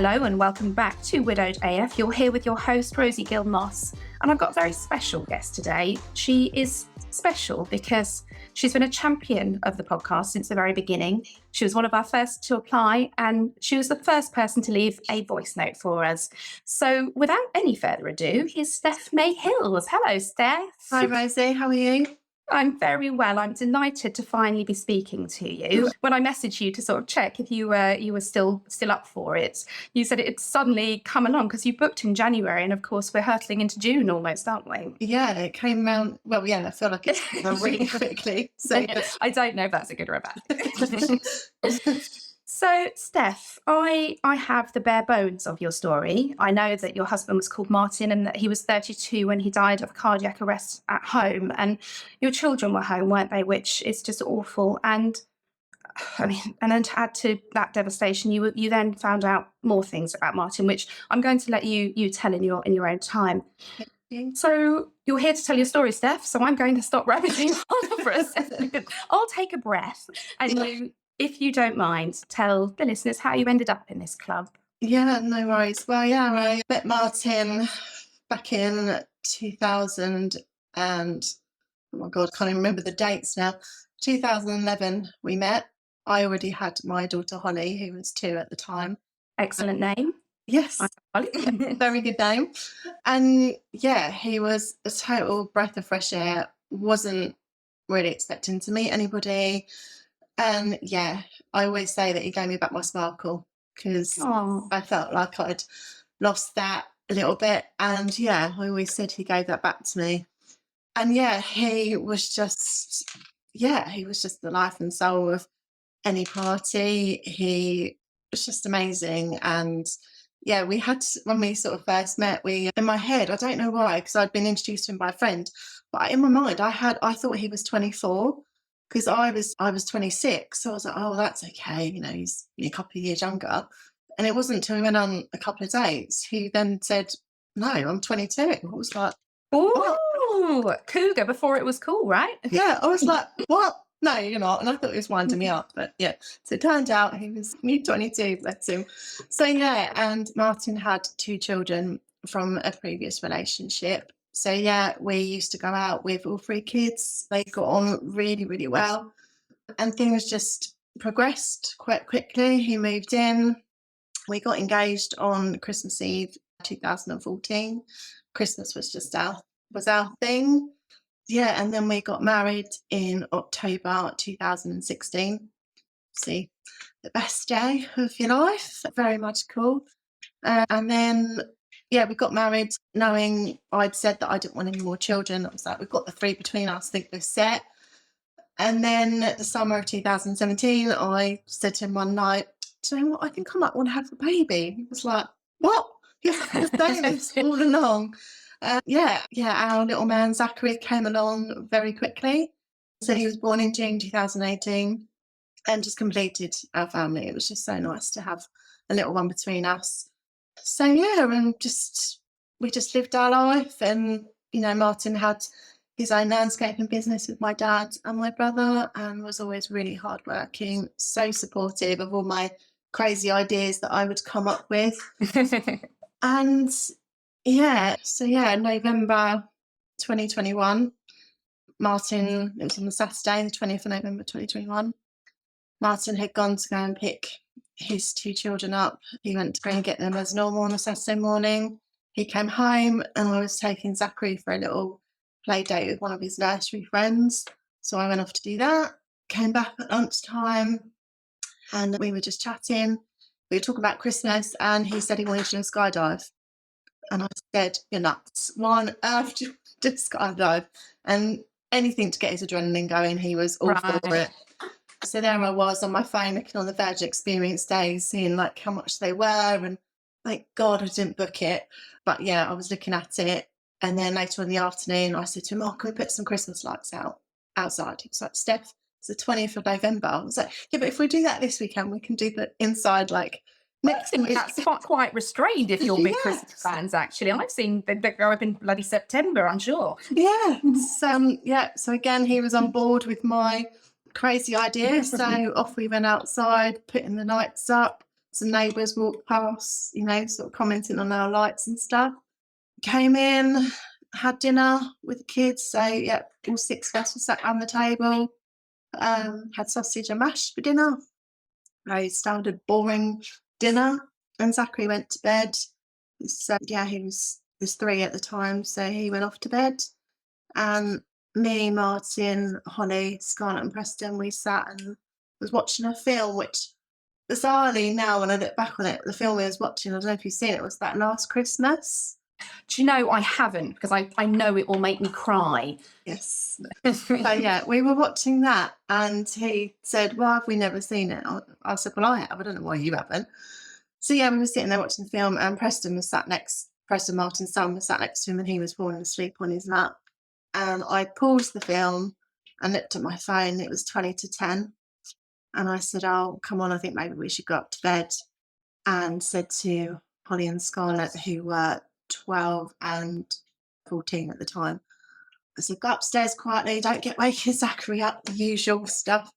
Hello and welcome back to Widowed AF. You're here with your host, Rosie Gill-Moss, and I've got a very special guest today. She is special because she's been a champion of the podcast since the very beginning. She was one of our first to apply, and she was the first person to leave a voice note for us. So without any further ado, here's Steph May Hills. Hello, Steph. Hi, Rosie. How are you? I'm very well. I'm delighted to finally be speaking to you. When I messaged you to sort of check if you were still up for it, you said it had suddenly come along because you booked in January, and of course we're hurtling into June almost, aren't we? Yeah, it came around. Well, yeah, I feel like it's come around really quickly. So I don't know if that's a good or a bad thing. So, Steph, I have the bare bones of your story. I know that your husband was called Martin and that he was 32 when he died of cardiac arrest at home. And your children were home, weren't they? Which is just awful. And I mean, and then to add to that devastation, you then found out more things about Martin, which I'm going to let you tell in your own time. So you're here to tell your story, Steph. So I'm going to stop rabbiting on for a second. I'll take a breath, and if you don't mind, tell the listeners how you ended up in this club. Yeah, no worries. Well, yeah, I met Martin back in 2000 and, oh my God, can't even remember the dates now. 2011 we met. I already had my daughter Holly, who was 2 at the time. Excellent name. Yes, very good name. And yeah, he was a total breath of fresh air. Wasn't really expecting to meet anybody. And yeah, I always say that he gave me back my sparkle because I felt like I'd lost that a little bit. And yeah, I always said he gave that back to me. And yeah, he was just the life and soul of any party. He was just amazing. And yeah, we had, when we sort of first met, in my head, I don't know why, because I'd been introduced to him by a friend, but in my mind, I thought he was 24. Because I was 26, so I was like, oh, that's okay, he's a couple of years younger. And it wasn't until we went on a couple of dates, he then said, no, I'm 22. I was like, oh, cougar before it was cool, right? Yeah, I was like, what? No, you're not. And I thought he was winding me up, but yeah. So it turned out he was 22, bless him. So yeah, and Martin had 2 children from a previous relationship. So yeah, we used to go out with all 3 kids. They got on really, really well. And things just progressed quite quickly. He moved in. We got engaged on Christmas Eve 2014. Christmas was our thing. Yeah, and then we got married in October 2016. See, the best day of your life. Very much cool. And then yeah, we got married knowing I'd said that I didn't want any more children. I was like, we've got the 3 between us, I think we're set. And then the summer of 2017, I said to him one night, do you know what, I think I might want to have a baby. He was like, what? He's saying this all along. Our little man Zachary came along very quickly. So he was born in June 2018 and just completed our family. It was just so nice to have a little one between us. So yeah, and we just lived our life, and Martin had his own landscaping business with my dad and my brother, and was always really hardworking, so supportive of all my crazy ideas that I would come up with. And yeah, so yeah, November 2021, Martin, it was on the Saturday, the 20th of November 2021, Martin had gone to go and pick his 2 children up. He went to go and get them as normal on a Saturday morning. He came home and I was taking Zachary for a little play date with one of his nursery friends. So I went off to do that, came back at lunchtime, and we were just chatting. We were talking about Christmas, and he said he wanted to do a skydive. And I said, you're nuts. Why on earth do you do a skydive? And anything to get his adrenaline going, he was all for it. So there I was on my phone looking on the Virgin Experience days, seeing like how much they were, and thank God I didn't book it. But yeah, I was looking at it, and then later in the afternoon I said to him, oh, can we put some Christmas lights outside? He was like, Steph, it's the 20th of November. I was like, yeah, but if we do that this weekend, we can do the inside like next week. That's quite restrained if you're big Christmas fans, actually. I've seen they go up in bloody September, I'm sure. Yeah. So again, he was on board with my crazy idea. So off we went outside, putting the lights up. some neighbours walked past, you know, sort of commenting on our lights and stuff. Came in, had dinner with the kids. So, yeah, all 6 of us were sat around the table, had sausage and mash for dinner. Very standard, boring dinner. And Zachary went to bed. So, yeah, he was 3 at the time. So he went off to bed. And me, Martin, Holly, Scarlett and Preston, we sat and was watching a film, which bizarrely now when I look back on it, the film I was watching, I don't know if you've seen it, was that Last Christmas. Do you know, I haven't, because I know it will make me cry. Yes. So yeah, we were watching that and he said, well, have we never seen it? I said, well, I have. I don't know why you haven't. So yeah, we were sitting there watching the film and Preston, Martin's son, was sat next to him and he was falling asleep on his lap. And I paused the film and looked at my phone. It was 20 to 10. And I said, oh, come on, I think maybe we should go up to bed. And said to Holly and Scarlett, who were 12 and 14 at the time, I said, go upstairs quietly, don't get waking Zachary up, the usual stuff.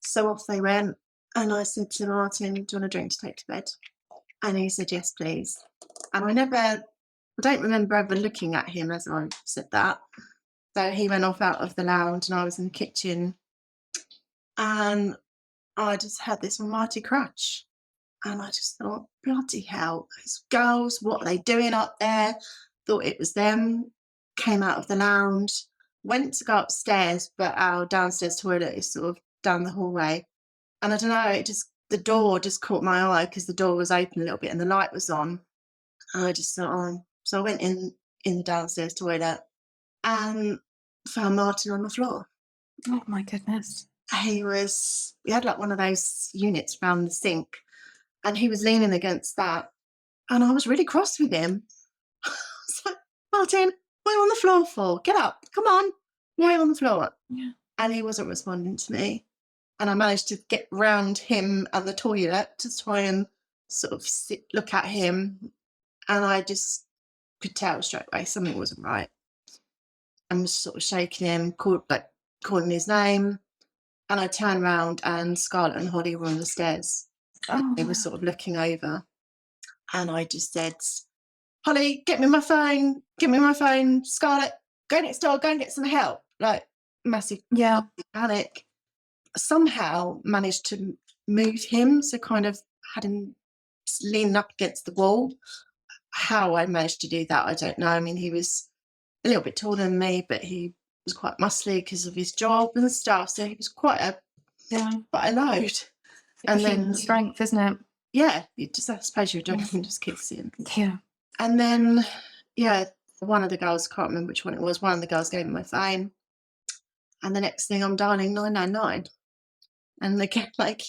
So off they went. And I said to Martin, do you want a drink to take to bed? And he said, yes, please. And I don't remember ever looking at him as I said that. So he went off out of the lounge and I was in the kitchen. And I just had this mighty crash. And I just thought, bloody hell, those girls, what are they doing up there? Thought it was them. Came out of the lounge, went to go upstairs, but our downstairs toilet is sort of down the hallway. And I don't know, the door just caught my eye because the door was open a little bit and the light was on. And I just thought, oh. So I went in the downstairs toilet and found Martin on the floor. Oh my goodness. We had like one of those units around the sink and he was leaning against that. And I was really cross with him. I was like, Martin, what are you on the floor for? Get up, come on. Why are you on the floor? Yeah. And he wasn't responding to me. And I managed to get round him and the toilet to try and sort of look at him. And I just could tell straight away something wasn't right. I was sort of shaking him, calling his name. And I turned around and Scarlett and Holly were on the stairs. They were sort of looking over. And I just said, Holly, get me my phone. Scarlett, go next door, go and get some help. Like massive panic. Somehow managed to move him. So kind of had him leaning up against the wall. How I managed to do that, I don't know. I mean, he was a little bit taller than me, but he was quite muscly because of his job and stuff. So he was quite a load. And then strength, isn't it? Yeah, I suppose your adrenaline just kicks in. Yeah. And then, one of the girls, can't remember which one it was, one of the girls gave me my phone. And the next thing I'm dialing 999. And again, like,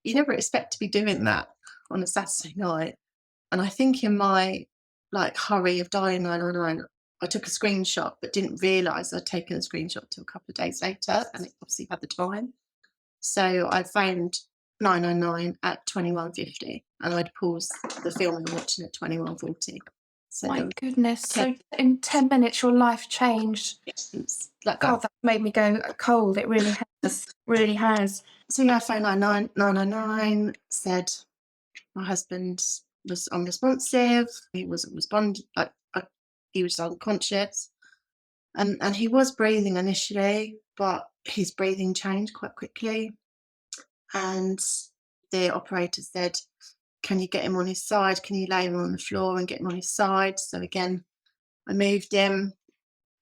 you never expect to be doing that on a Saturday night. And I think in my, hurry of dialing 999, I took a screenshot, but didn't realise I'd taken a screenshot till a couple of days later. And it obviously had the time. So I phoned 999 at 21:50 and I'd paused the film and watching at 21:40. So my goodness. So in 10 minutes your life changed. God, that made me go cold. It really has. Really has. So I phoned 999, said my husband was unresponsive, he wasn't responding, he was unconscious. And he was breathing initially, but his breathing changed quite quickly. And the operator said, can you get him on his side? Can you lay him on the floor and get him on his side? So again, I moved him.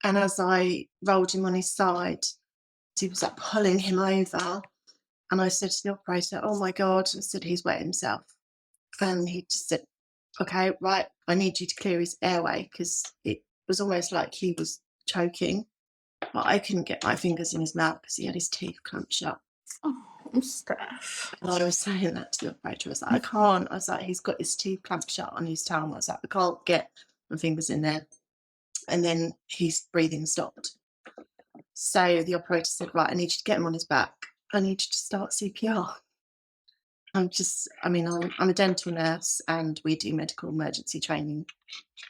And as I rolled him on his side, he was pulling him over. And I said to the operator, oh my God, I said, he's wet himself. And he just said, okay, right, I need you to clear his airway because it was almost like he was choking. But I couldn't get my fingers in his mouth because he had his teeth clamped shut. Oh, Steph. And I was saying that to the operator. I was like, I can't. I was like, he's got his teeth clamped shut on his tongue. I was like, I can't get my fingers in there. And then his breathing stopped. So the operator said, right, I need you to get him on his back. I need you to start CPR. I'm a dental nurse and we do medical emergency training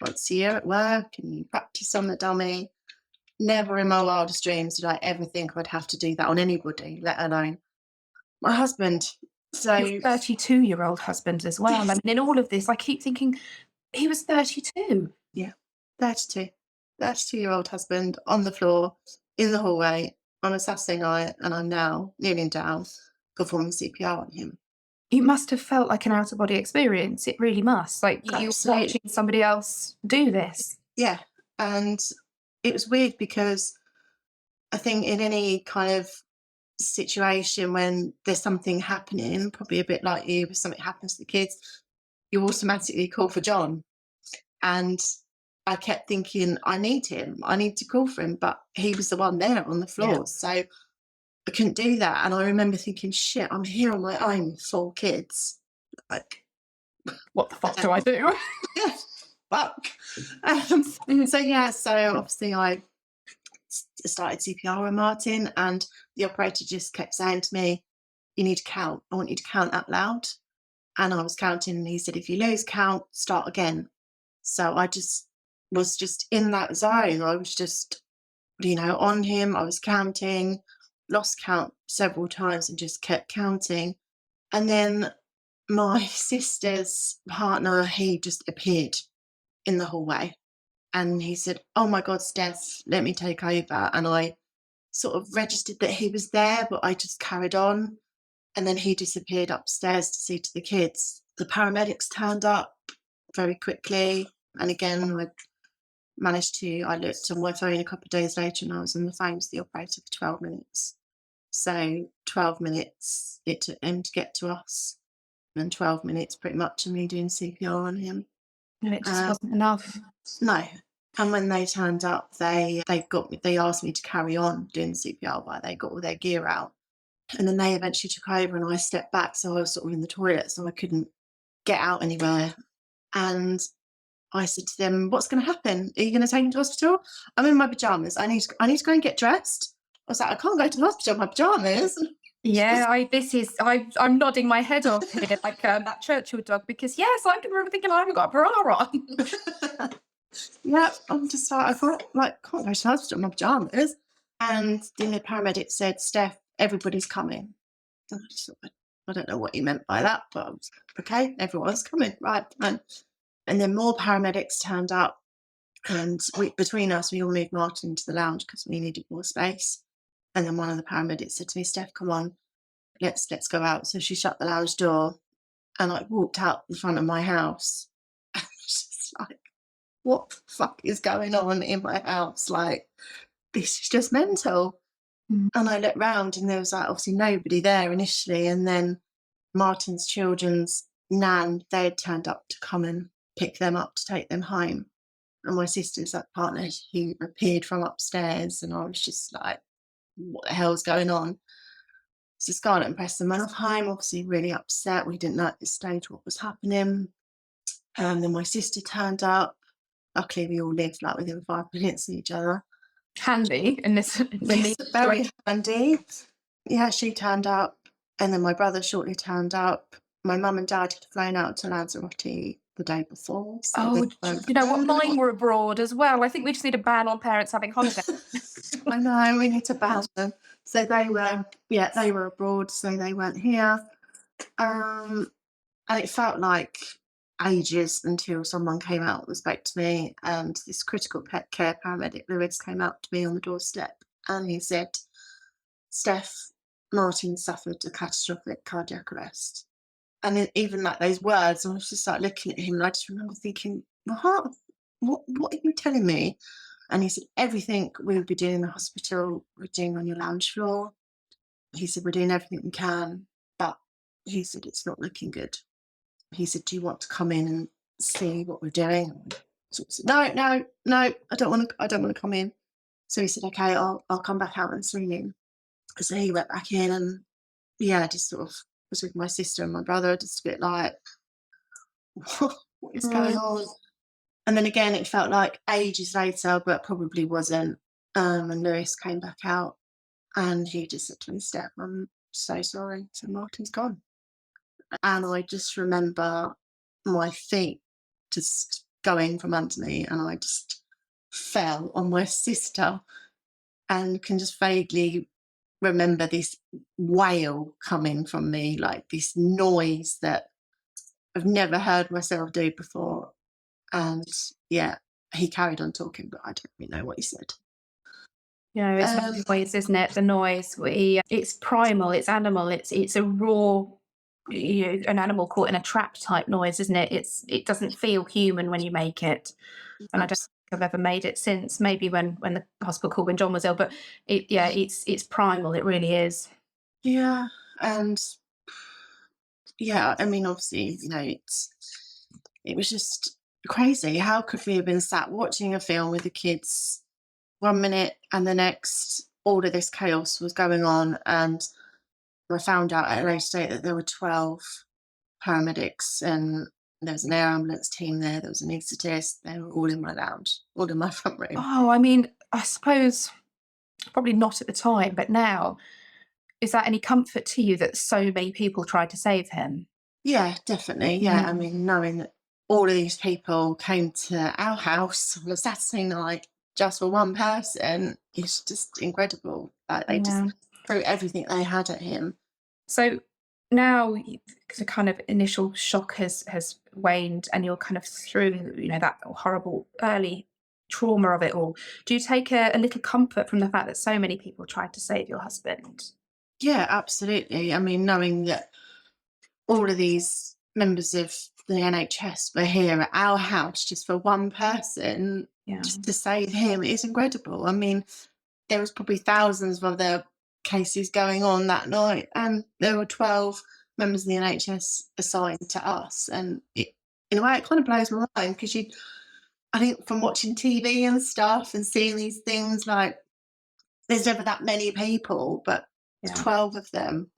once a year at work and you practice on the dummy. Never in my wildest dreams did I ever think I'd have to do that on anybody, let alone my husband. So Your 32-year-old husband as well. I mean, in all of this, I keep thinking he was 32. yeah, 32. 32-year-old husband on the floor in the hallway on a Saturday night, and I'm now kneeling down performing CPR on him. It must have felt like an out-of-body experience. It really must. Like you're Absolutely. watching somebody else do this. Yeah. And it was weird because I think in any kind of situation when there's something happening, probably a bit like you, if something happens to the kids, you automatically call for John. And I kept thinking, I need him. I need to call for him. But he was the one there on the floor. Yeah. So I couldn't do that. And I remember thinking, shit, I'm here on my own with 4 kids. Like, What the fuck do I do? yeah, fuck. So obviously I started CPR on Martin, and the operator just kept saying to me, you need to count. I want you to count out loud. And I was counting, and he said, if you lose count, start again. So I just was just in that zone. I was just, on him. I was counting, lost count several times and just kept counting. And then my sister's partner, he just appeared in the hallway, and he said, oh my God, Steph, let me take over. And I sort of registered that he was there, but I just carried on. And then he disappeared upstairs to see to the kids. The paramedics turned up very quickly. And again, I looked on my phone a couple of days later, and I was on the phone to the operator for 12 minutes. So 12 minutes it took him to get to us, and 12 minutes pretty much of me doing CPR on him. And it just wasn't enough. No. And when they turned up, they asked me to carry on doing the CPR while they got all their gear out. And then they eventually took over, and I stepped back, so I was sort of in the toilet, so I couldn't get out anywhere. And I said to them, what's going to happen? Are you going to take me to hospital? I'm in my pajamas. I need to go and get dressed. I was like, I can't go to the hospital in my pajamas. Yeah, I'm nodding my head off here like that Churchill dog, because yes, I can remember thinking I haven't got a bra on. Yeah, I'm just like, I can't go to the hospital in my pajamas. And then the paramedic said, Steph, everybody's coming. And I just thought, I don't know what he meant by that, but I was like, okay, everyone's coming, right? And then more paramedics turned up, and between us, we all moved Martin into the lounge because we needed more space. And then one of the paramedics said to me, Steph, come on, let's go out. So she shut the lounge door, and I walked out the front of my house. I was just like, what the fuck is going on in my house? Like, this is just mental. Mm. And I looked round, and there was like obviously nobody there initially. And then Martin's children's nan, they had turned up to come and pick them up to take them home. And my sister's partner, who appeared from upstairs, and I was just like, what the hell's going on? So Scarlett and Preston went off home, obviously really upset. We didn't know at this stage what was happening. Then my sister turned up. Luckily, we all lived like within 5 minutes of each other. Handy in this. Very handy. Yeah, she turned up, and then my brother shortly turned up. My mum and dad had flown out to Lanzarote the day before. So Oh, you know what? Mine were abroad as well. I think we just need a ban on parents having holidays. I know, we need to ban them. So they were abroad, so they weren't here. And it felt like ages until someone came out and spoke to me, and this critical pet care paramedic, Lewis, came out to me on the doorstep, and he said, Steph, Martin suffered a catastrophic cardiac arrest. And even like those words, I was just like looking at him, and I just remember thinking, what are you telling me? And he said, everything we would be doing in the hospital, we're doing on your lounge floor. He said, we're doing everything we can, but he said, it's not looking good. He said, do you want to come in and see what we're doing? So I said, no, I don't want to come in. So he said, okay, I'll come back out and see you. So he went back in, and just sort of was with my sister and my brother, just a bit like, what is going on? And then again, it felt like ages later, but probably wasn't. And Lewis came back out, and he just said to me, Steph, I'm so sorry. So Martin's gone. And I just remember my feet just going from under me, and I just fell on my sister, and can just vaguely remember this wail coming from me, like this noise that I've never heard myself do before. And yeah, he carried on talking, but I don't really know what he said. It's Um, the noise, isn't it? The noise. It's primal. It's animal. It's a raw, an animal caught in a trap type noise, isn't it? It doesn't feel human when you make it, and I don't abs- think I've ever made it since. Maybe when the hospital called when John was ill, but it's primal. It really is. yeah, and yeah, I mean, obviously, it was just crazy. How could we have been sat watching a film with the kids one minute and the next, all of this chaos was going on, and I found out at a later date that there were 12 paramedics and there was an air ambulance team there. There was an anaesthetist. They were all in my lounge, all in my front room. Oh, I mean, I suppose probably not at the time, but now, is that any comfort to you that so many people tried to save him? Yeah, definitely. Yeah, I Mm. mean, knowing that all of these people came to our house on a Saturday night just for one person is just incredible. Like they just Yeah. threw everything they had at him. So now the kind of initial shock has waned, and you're kind of through, that horrible early trauma of it all. Do you take a little comfort from the fact that so many people tried to save your husband? Yeah, absolutely. I mean, knowing that all of these members of the NHS were here at our house just for one person, Yeah. just to save him is incredible. I mean, there was probably thousands of other cases going on that night, and there were 12 members of the NHS assigned to us. And in a way, it kind of blows my mind because I think from watching TV and stuff and seeing these things, like there's never that many people, but Yeah. 12 of them.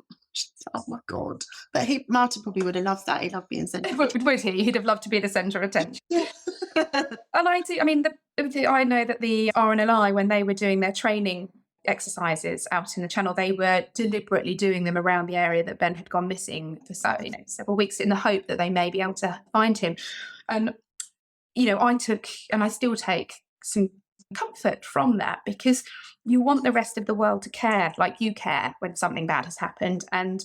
Oh my God. But Martin probably would have loved that. He loved being centre. Would he? He'd have loved to be the centre of attention. Yeah. And I do. I mean, I know that the RNLI, when they were doing their training exercises out in the channel, they were deliberately doing them around the area that Ben had gone missing for several weeks, in the hope that they may be able to find him. And I took, and I still take, some comfort from that, because you want the rest of the world to care like you care when something bad has happened, and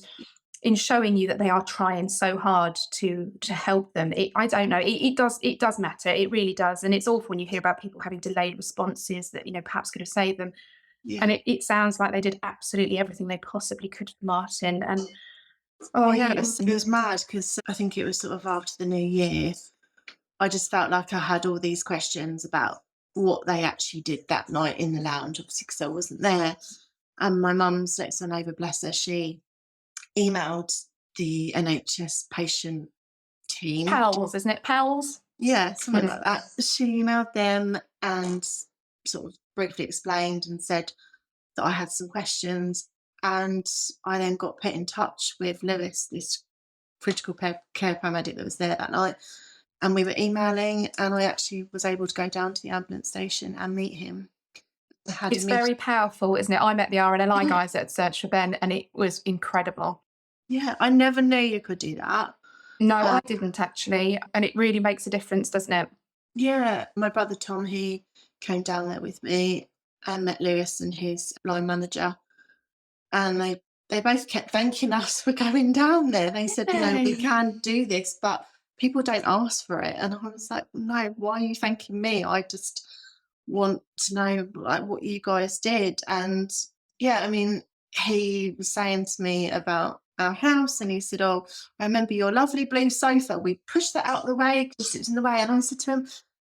in showing you that they are trying so hard to help them. I don't know. It does matter. It really does. And it's awful when you hear about people having delayed responses that perhaps could have saved them. Yeah. And it sounds like they did absolutely everything they possibly could with Martin. And oh, Yeah, it was mad because I think it was sort of after the new year. I just felt like I had all these questions about what they actually did that night in the lounge, obviously, because I wasn't there. And my mum's next door neighbour, bless her, she emailed the NHS patient team. pals, isn't it? Pals. Yeah, something like that. She emailed them and sort of briefly explained and said that I had some questions. And I then got put in touch with Lewis, this critical care paramedic that was there that night. And we were emailing, and I actually was able to go down to the ambulance station and meet him. It's very powerful, isn't it? I met the RNLI guys at Search for Ben, and it was incredible. Yeah, I never knew you could do that. No, I didn't actually. And it really makes a difference, doesn't it? Yeah, my brother Tom, he came down there with me and met Lewis and his line manager, and they both kept thanking us for going down there. They said, we can do this, but people don't ask for it. And I was like, no, why are you thanking me? I just want to know like what you guys did. And yeah, I mean, he was saying to me about our house, and he said, oh, I remember your lovely blue sofa. We pushed that out of the way because it was in the way. And I said to him,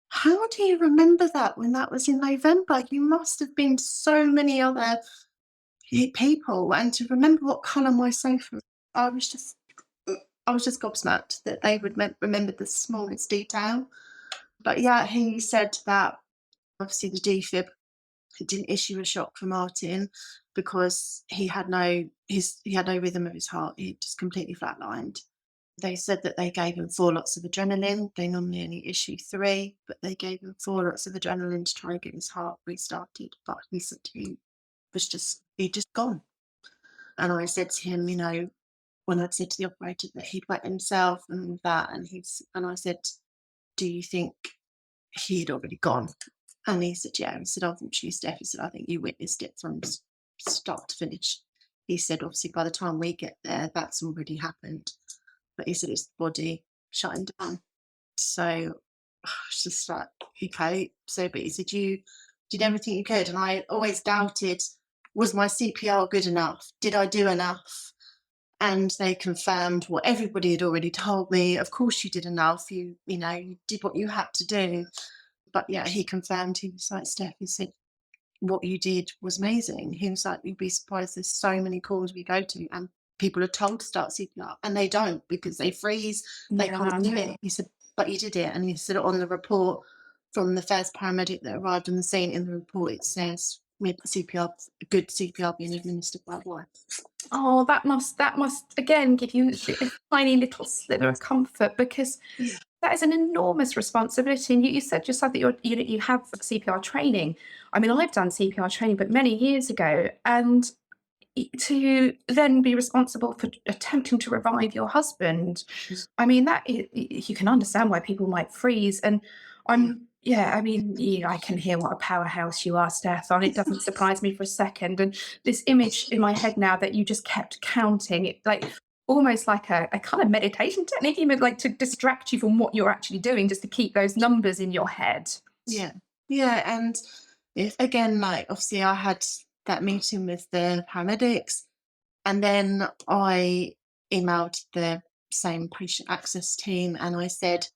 how do you remember that when that was in November? You must have been so many other people, and to remember what colour my sofa. I was just gobsmacked that they would remember the smallest detail. But yeah, he said that obviously the defib didn't issue a shock for Martin because he had no rhythm of his heart. He just completely flatlined. They said that they gave him 4 lots of adrenaline. They normally only issue 3, but they gave him 4 lots of adrenaline to try and get his heart restarted. But he said he'd just gone. And I said to him, when I'd said to the operator that he'd wet himself and that, and I said, do you think he'd already gone? And he said, yeah. He said, unfortunately, Steph, he said, I think you witnessed it from start to finish. He said, obviously, by the time we get there, that's already happened. But he said it's the body shutting down. So I was just like, okay. So, but he said, you did everything you could. And I always doubted, was my CPR good enough? Did I do enough? And they confirmed what everybody had already told me. Of course you did enough. You did what you had to do. But yeah, he confirmed, he was like, Steph, he said, what you did was amazing. He was like, you'd be surprised, there's so many calls we go to and people are told to start CPR and they don't because they freeze, they can't do it. He said, but you did it. And he said on the report from the first paramedic that arrived on the scene, in the report it says with CPR, good CPR being administered by wife. Oh, that must again give you a tiny little sliver of comfort, because that is an enormous responsibility. And you said yourself that you have CPR training. I mean, I've done CPR training, but many years ago, and to then be responsible for attempting to revive your husband. I mean, you can understand why people might freeze. And I mean, I can hear what a powerhouse you are, Steph, and it doesn't surprise me for a second. And this image in my head now that you just kept counting, it like almost like a kind of meditation technique, even like to distract you from what you're actually doing, just to keep those numbers in your head. Yeah. And if again, like obviously I had that meeting with the paramedics, and then I emailed the same patient access team and I said,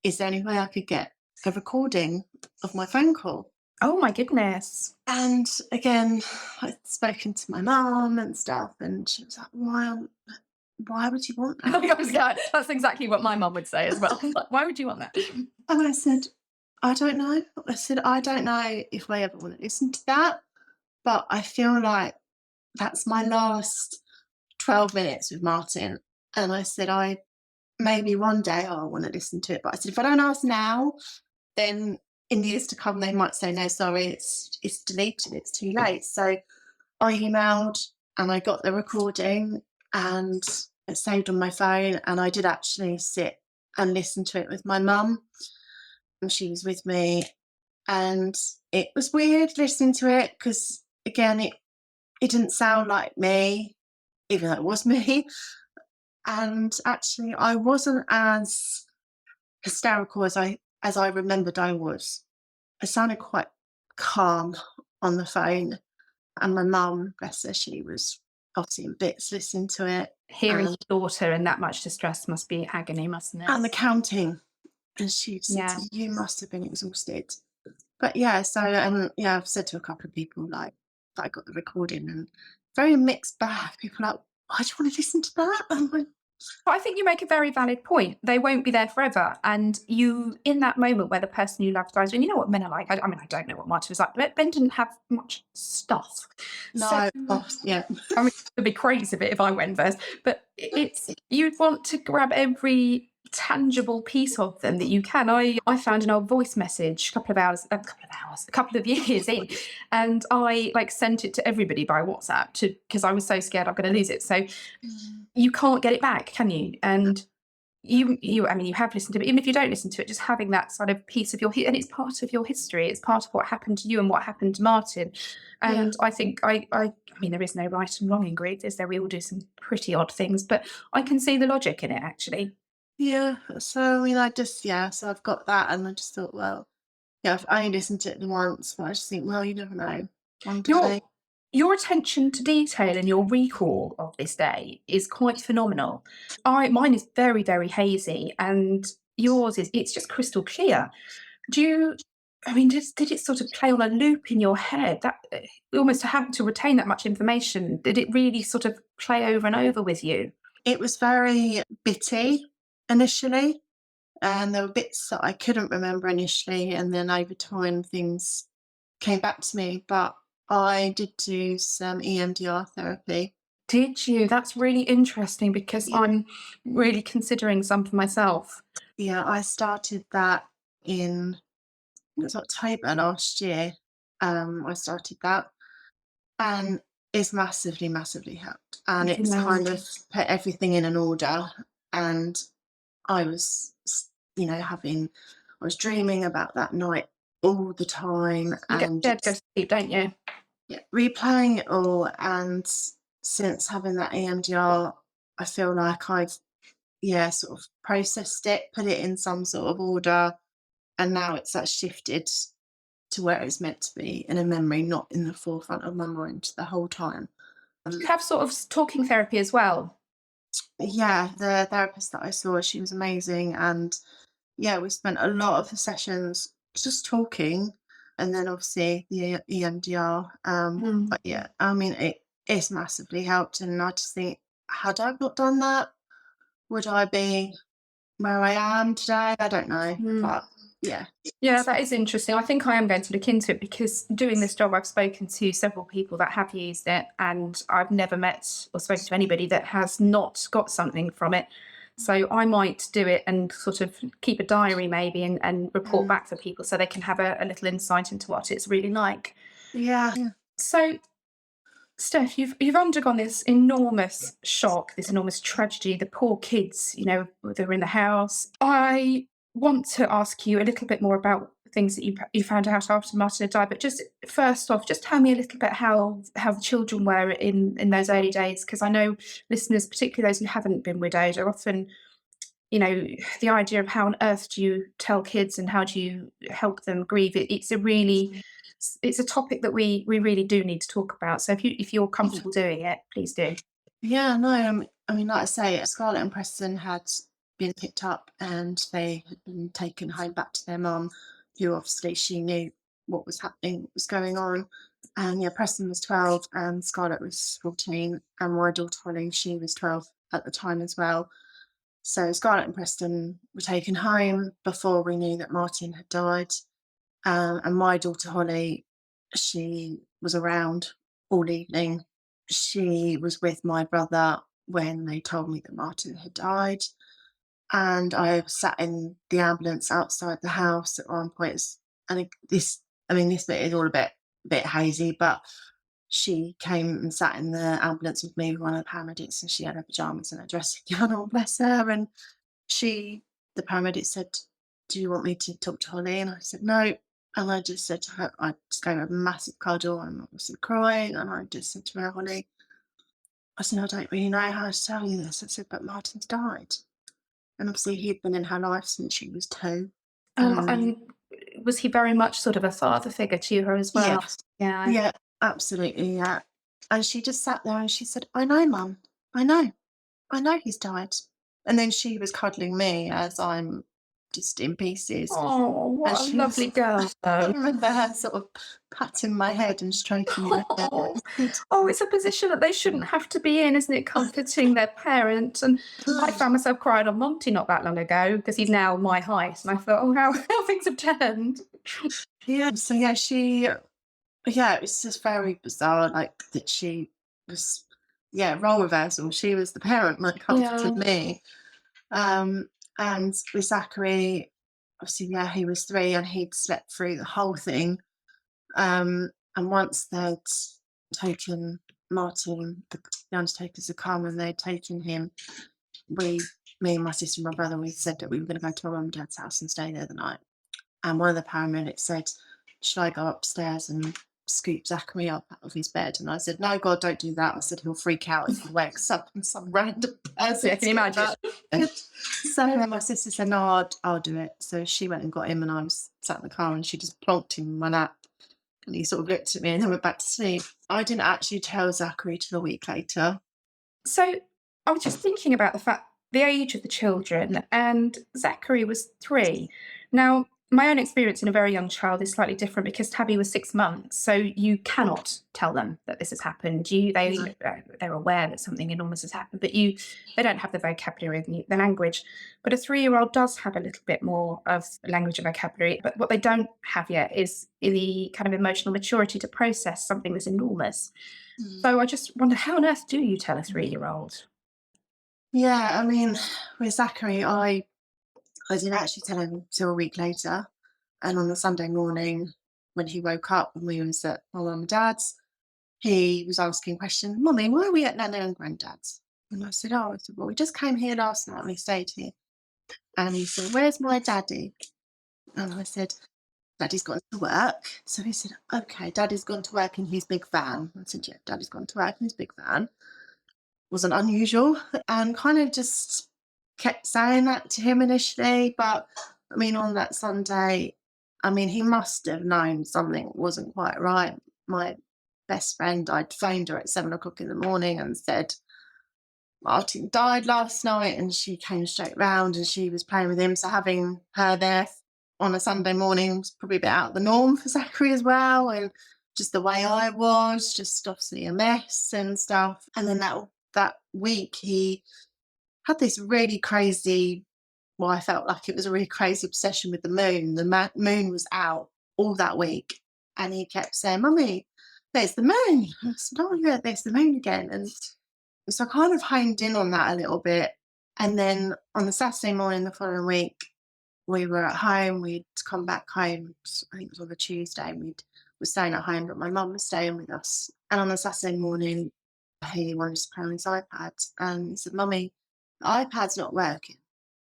is there any way I could get a recording of my phone call? Oh my goodness. And again, I'd spoken to my mum and stuff, and she was like, why would you want that? That's exactly what my mum would say as well. Like, why would you want that? And I said, I don't know. I said, I don't know if I ever want to listen to that, but I feel like that's my last 12 minutes with Martin. And I said, maybe one day I'll want to listen to it. But I said, if I don't ask now, then in the years to come, they might say, no, sorry, it's deleted, it's too late. So I emailed and I got the recording and it saved on my phone. And I did actually sit and listen to it with my mum. And she was with me. And it was weird listening to it because, again, it didn't sound like me, even though it was me. And actually, I wasn't as hysterical as I remembered I was. I sounded quite calm on the phone. And my mum, bless her, she was obviously in bits listening to it. Hearing your daughter in that much distress must be agony, mustn't it? And the counting. And she said, you must have been exhausted. But yeah, so I've said to a couple of people like that I got the recording, and very mixed bag. People are like, why do you want to listen to that? I'm like, but I think you make a very valid point. They won't be there forever. And you, in that moment where the person you love dies, and you know what men are like. I mean, I don't know what Martin was like, but Ben didn't have much stuff. no, yeah. I mean, it'd be crazy if I went first. But you'd want to grab every tangible piece of them that you can. I found an old voice message a couple of years in, and I like sent it to everybody by WhatsApp because I was so scared I'm going to lose it. So you can't get it back, can you? And you have listened to it. Even if you don't listen to it, just having that sort of piece of and it's part of your history. It's part of what happened to you and what happened to Martin. And I think I mean, there is no right and wrong in grief, is there? We all do some pretty odd things, but I can see the logic in it, actually. Yeah. So I mean, so I've got that, and I just thought, well, I've only listened to it once, but I just think, well, you never know. One day. Your attention to detail and your recall of this day is quite phenomenal. Mine is very, very hazy, and yours it's just crystal clear. Did it sort of play on a loop in your head? That almost having to retain that much information, did it really sort of play over and over with you? It was very bitty initially, and there were bits that I couldn't remember initially, and then over time things came back to me. But I did do some EMDR therapy. Did you? That's really interesting because I'm really considering some for myself. Yeah, I started that it was October last year. I started that, and it's massively, massively helped. And it's kind of put everything in an order. And I was, I was dreaming about that night all the time. You get scared to go to sleep, don't you? replaying it all, and since having that EMDR, I feel like I've sort of processed it, put it in some sort of order, and now it's that shifted to where it's meant to be in a memory, not in the forefront of my mind the whole time. You have sort of talking therapy as well. Yeah, the therapist that I saw, she was amazing, and yeah, we spent a lot of the sessions just talking, and then obviously the EMDR. Mm. But yeah, I mean, it's massively helped, and I just think, had I not done that, would I be where I am today? I don't know, Mm. but yeah. Yeah, that is interesting. I think I am going to look into it because doing this job, I've spoken to several people that have used it, and I've never met or spoken to anybody that has not got something from it. So I might do it and sort of keep a diary maybe and report Mm, back for people so they can have a little insight into what it's really like. yeah, yeah, So Steph, you've undergone this enormous shock, this enormous tragedy. The poor kids, they're in the house. I want to ask you a little bit more about things that you found out after Martin had died. But just first off, just tell me a little bit how the children were in those early days, because I know listeners, particularly those who haven't been widowed, are often the idea of how on earth do you tell kids and how do you help them grieve? It's a topic that we really do need to talk about. So if you're yeah. comfortable doing it, please do. Yeah, no, I mean, like I say, Scarlett and Preston had been picked up and they had been taken home back to their mum, who obviously she knew what was happening, what was going on. And yeah, Preston was 12 and Scarlett was 14, and my daughter Holly, she was 12 at the time as well. So Scarlett and Preston were taken home before we knew that Martin had died. And my daughter Holly, she was around all evening. She was with my brother when they told me that Martin had died. And I sat in the ambulance outside the house at one point. And this bit is all a bit hazy, but she came and sat in the ambulance with me with one of the paramedics, and she had her pajamas and her dressing gown on, bless her. And the paramedic said, "Do you want me to talk to Holly?" And I said, "No." And I just said to her, I just gave her a massive cuddle and obviously crying. And I just said to her, "Holly," I said, "I don't really know how to tell you this." I said, "But Martin's died." And obviously he'd been in her life since she was 2. And was he very much sort of a father figure to her as well? Yes. Yeah. Yeah, absolutely, yeah. And she just sat there and she said, "I know, Mum. I know. I know he's died." And then she was cuddling me as I'm just in pieces. Oh, And what a she was lovely girl, I though. remember her sort of patting my head and stroking my hair. Oh, oh, it's a position that they shouldn't have to be in, isn't it? Comforting their parent. And I found myself crying on Monty not that long ago because he's now my height. And I thought, oh, how things have turned. Yeah, so yeah, it was just very bizarre, like that she was, role reversal. She was the parent that Yeah. comforted me. Um, and with Zachary, obviously, yeah, he was 3 and he'd slept through the whole thing. And once they'd taken Martin, the undertakers had come and they'd taken him, me and my sister and my brother, we said that we were going to go to my mum and dad's house and stay there the night. And one of the paramedics said, "Should I go upstairs and scoop Zachary up out of his bed?" And I said, "No, God, don't do that." I said, "He'll freak out if he wakes up and some random person." Yeah, can you imagine? So then my sister said, "No, I'll do it." So she went and got him, and I was sat in the car, and she just plonked him in my lap. And he sort of looked at me and then went back to sleep. I didn't actually tell Zachary till a week later. So I was just thinking about the age of the children, and Zachary was 3. Now, my own experience in a very young child is slightly different because Tabby was 6 months, so you cannot tell them that this has happened. They're aware that something enormous has happened, but they don't have the vocabulary, the language. But a 3-year-old does have a little bit more of language and vocabulary. But what they don't have yet is the kind of emotional maturity to process something that's enormous. Mm. So I just wonder, how on earth do you tell a 3-year-old? Yeah, I mean, with Zachary, I didn't actually tell him till a week later. And on the Sunday morning, when he woke up and we was at my mum and dad's, he was asking questions, "Mummy, why are we at Nana and Granddad's?" And I said, "Well, we just came here last night and we stayed here." And he said, "Where's my daddy?" And I said, Daddy's gone to work. So he said, okay, Daddy's gone to work in his big van. I said, yeah, Daddy's gone to work in his big van. Wasn't unusual, and kind of just kept saying that to him initially. But I mean, on that Sunday, I mean, he must have known something wasn't quite right. My best friend, I'd phoned her at 7 o'clock in the morning and said, Martin died last night, and she came straight round and she was playing with him. So having her there on a Sunday morning was probably a bit out of the norm for Zachary as well. And just the way I was, just obviously a mess and stuff. And then that week he had this really crazy, well, I felt like it was a really crazy obsession with the moon. The moon was out all that week, and he kept saying, Mummy, there's the moon. I said, oh yeah, there's the moon again. And so I kind of honed in on that a little bit. And then on the Saturday morning the following week, we were at home. We'd come back home. I think it was on a Tuesday. And we were staying at home, but my mum was staying with us. And on the Saturday morning, he wanted to play on his iPad. And he said, Mummy, the iPad's not working.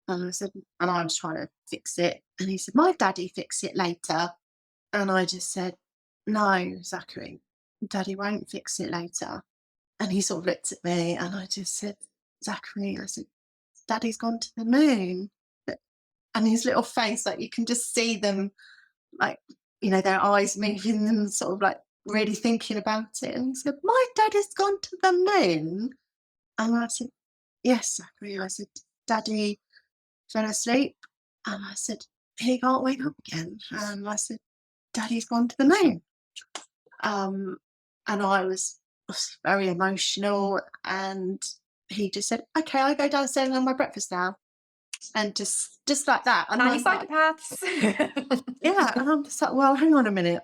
And I said, and I was trying to fix it. And he said, my daddy fix it later. And I just said, no, Zachary, Daddy won't fix it later. And he sort of looked at me, and I just said, Zachary, I said, Daddy's gone to the moon. And his little face, like you can just see them, like, their eyes moving and sort of like really thinking about it. And he said, my daddy's gone to the moon. And I said, yes, Zachary. I said, Daddy fell asleep. And I said, he can't wake up again. And I said, Daddy's gone to the moon. And I was very emotional. And he just said, okay, I go downstairs and have my breakfast now. And just like that. And Tiny I'm like, psychopaths. yeah. And I'm just like, well, hang on a minute.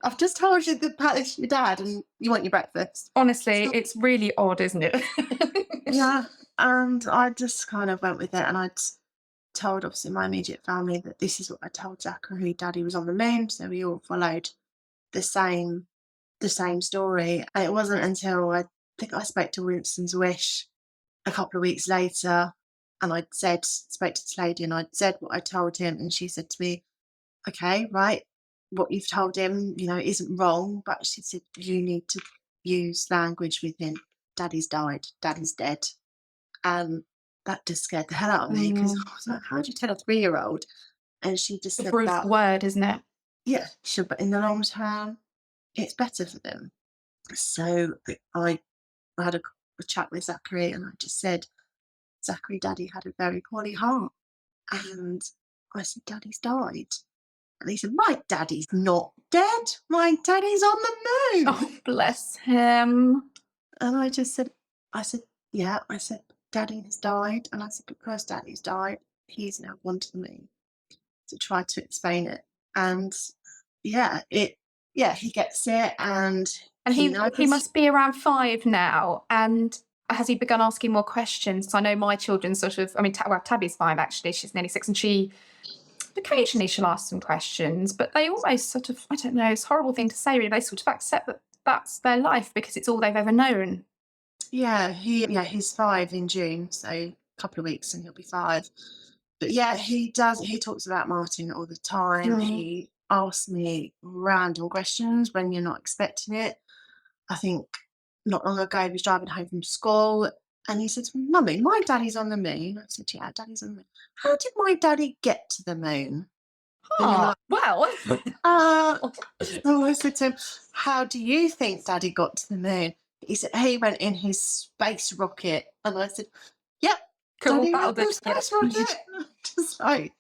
I've just told you that it's your dad and you want your breakfast. Honestly, it's really odd, isn't it? Yeah. And I just kind of went with it. And I'd told, obviously, my immediate family that this is what I told Zachary. Daddy was on the moon. So we all followed the same story. And it wasn't until I think I spoke to Winston's Wish a couple of weeks later, and spoke to this lady, and I'd said what I told him, and she said to me, okay, right, what you've told him, isn't wrong, but she said, you need to use language with him. Daddy's died, Daddy's dead. And that just scared the hell out of me, because I was like, how do you tell a 3-year-old? And she just The said brutal that, word, isn't it? yeah, sure, but in the long term, it's better for them. So I had a chat with Zachary, and I just said, Zachary, Daddy had a very poorly heart. And I said, Daddy's died. And he said, my daddy's not dead. My daddy's on the moon. Oh, bless him. And I said, yeah. I said, Daddy has died. And I said, because Daddy's died, he's now gone to the moon, to try to explain it. And yeah, he gets it. And he must be around 5 now. And has he begun asking more questions? I know my children Tabby's 5 actually. She's nearly 6, and occasionally she'll ask some questions, but they almost sort of, I don't know, it's a horrible thing to say really, they sort of accept that that's their life because it's all they've ever known. Yeah, he's 5 in June, so a couple of weeks and he'll be 5. But yeah, he talks about Martin all the time. He asks me random questions when you're not expecting it. I think not long ago he was driving home from school, and he said to me, Mummy, my daddy's on the moon. I said, yeah, Daddy's on the moon. How did my daddy get to the moon? Oh, well. So I said to him, how do you think Daddy got to the moon? He said, he went in his space rocket. And I said, yep, Cool, Daddy that'll went in do. his space rocket. Just like,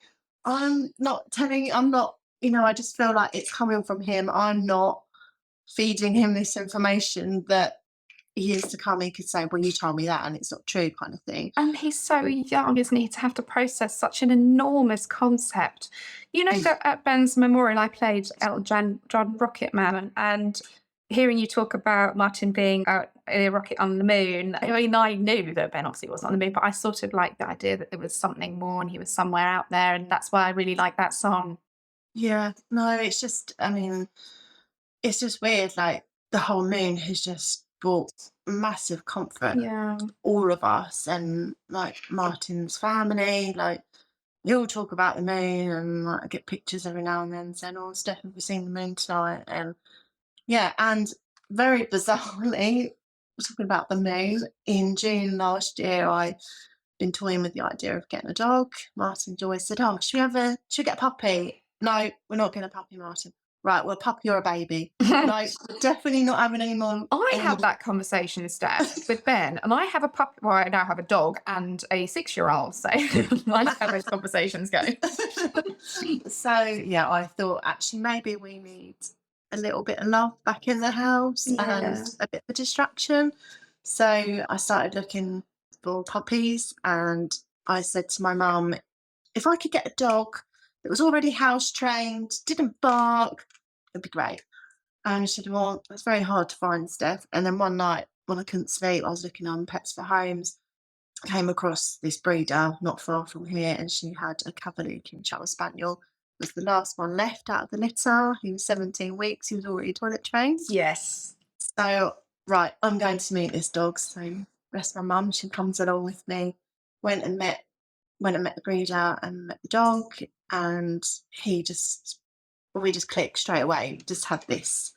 I'm not telling you, I'm not, I just feel like it's coming from him. I'm not feeding him this information that years to come he could say, well, you told me that and it's not true, kind of thing. And he's so young, isn't he, to have to process such an enormous concept. You know that at Ben's memorial I played Elton John Rocketman, and hearing you talk about Martin being out in a rocket on the moon, I mean, I knew that Ben obviously wasn't on the moon, but I sort of liked the idea that there was something more and he was somewhere out there, and that's why I really like that song. Yeah, no, it's just, I mean, it's just weird. Like, the whole moon has just brought massive comfort Yeah. to all of us, and like Martin's family. Like, we all talk about the moon, and like, I get pictures every now and then saying, "Oh, Steph, have you seen the moon tonight?" And yeah, and very bizarrely, talking about the moon, in June last year, I been toying with the idea of getting a dog. Martin's always said, "Oh, should we get a puppy?" No, we're not getting a puppy, Martin. Right, well, a puppy or a baby. No, we're definitely not having any more. I any have more- that conversation, Steph, with Ben, and I have a pup. Well, I now have a dog and a 6-year-old, so I know how those conversations go. So yeah, I thought actually maybe we need a little bit of love back in the house and a bit of distraction. So I started looking for puppies, and I said to my mum, if I could get a dog that was already house trained, didn't bark, it'd be great. And she said, well, it's very hard to find, Steph. And then one night when I couldn't sleep, I was looking on Pets for Homes, came across this breeder not far from here, and she had a Cavalier King Charles Spaniel. Was the last one left out of the litter. He was 17 weeks. He was already toilet trained. Yes. So, right, I'm going to meet this dog. So, rest my mum, she comes along with me. Went and met the breeder and met the dog, and we just clicked straight away. We just had this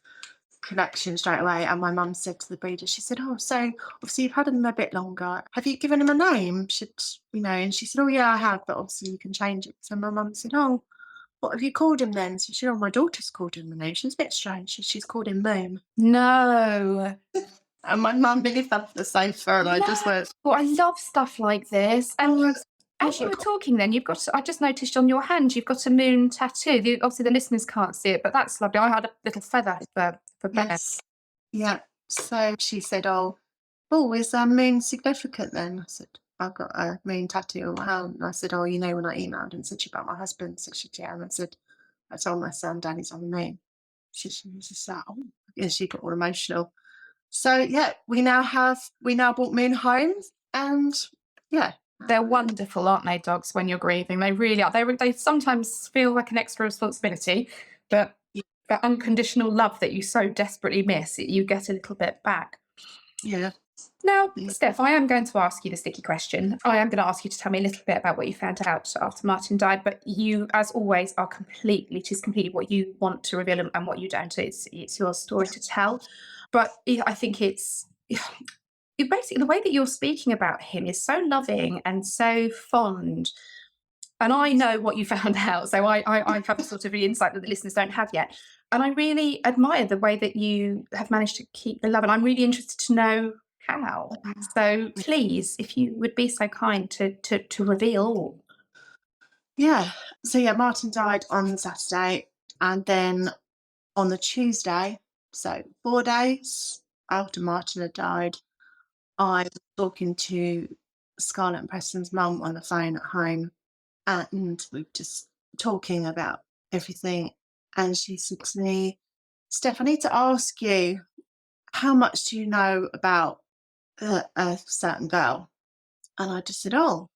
connection straight away. And my mum said to the breeder, she said, "Oh, so obviously you've had him a bit longer. Have you given him a name? And she said, "Oh yeah, I have, but obviously you can change it." So my mum said, "Oh, what have you called him then?" So she said, "Oh, my daughter's called him the name." She's a bit strange. She's called him Moon. No. And my mum really fell off the sofa, and I just went, Well, I love stuff like this. And as you were talking then, I just noticed on your hand, you've got a moon tattoo. Obviously the listeners can't see it, but that's lovely. I had a little feather for Ben. yes. Yeah. So she said, "Oh, is moon significant then?" I said, "I've got a moon tattoo on my hand." And I said, "Oh, when I emailed and said to you about my husband?" So she said, "Yeah." And I said, "I told my son Daddy's on the moon." She was just like, "Oh," and she got all emotional. So yeah, we now bought Moon homes, and yeah. They're wonderful, aren't they, dogs, when you're grieving? They really are. They sometimes feel like an extra responsibility, but that unconditional love that you so desperately miss, you get a little bit back. Yeah. Now, Steph, I am going to ask you the sticky question. I am going to ask you to tell me a little bit about what you found out after Martin died, but you, as always, it is completely what you want to reveal and what you don't. It's your story to tell. But I think it's basically the way that you're speaking about him is so loving and so fond. And I know what you found out, so I have a sort of the insight that the listeners don't have yet. And I really admire the way that you have managed to keep the love. And I'm really interested to know how. So please, if you would be so kind to reveal all. Yeah. So yeah, Martin died on Saturday, and then on the Tuesday, so 4 days after Martin had died, I was talking to Scarlett and Preston's mum on the phone at home, and we were just talking about everything. And she said to me, "Steph, I need to ask you, how much do you know about a certain girl?" And I just said, "Oh,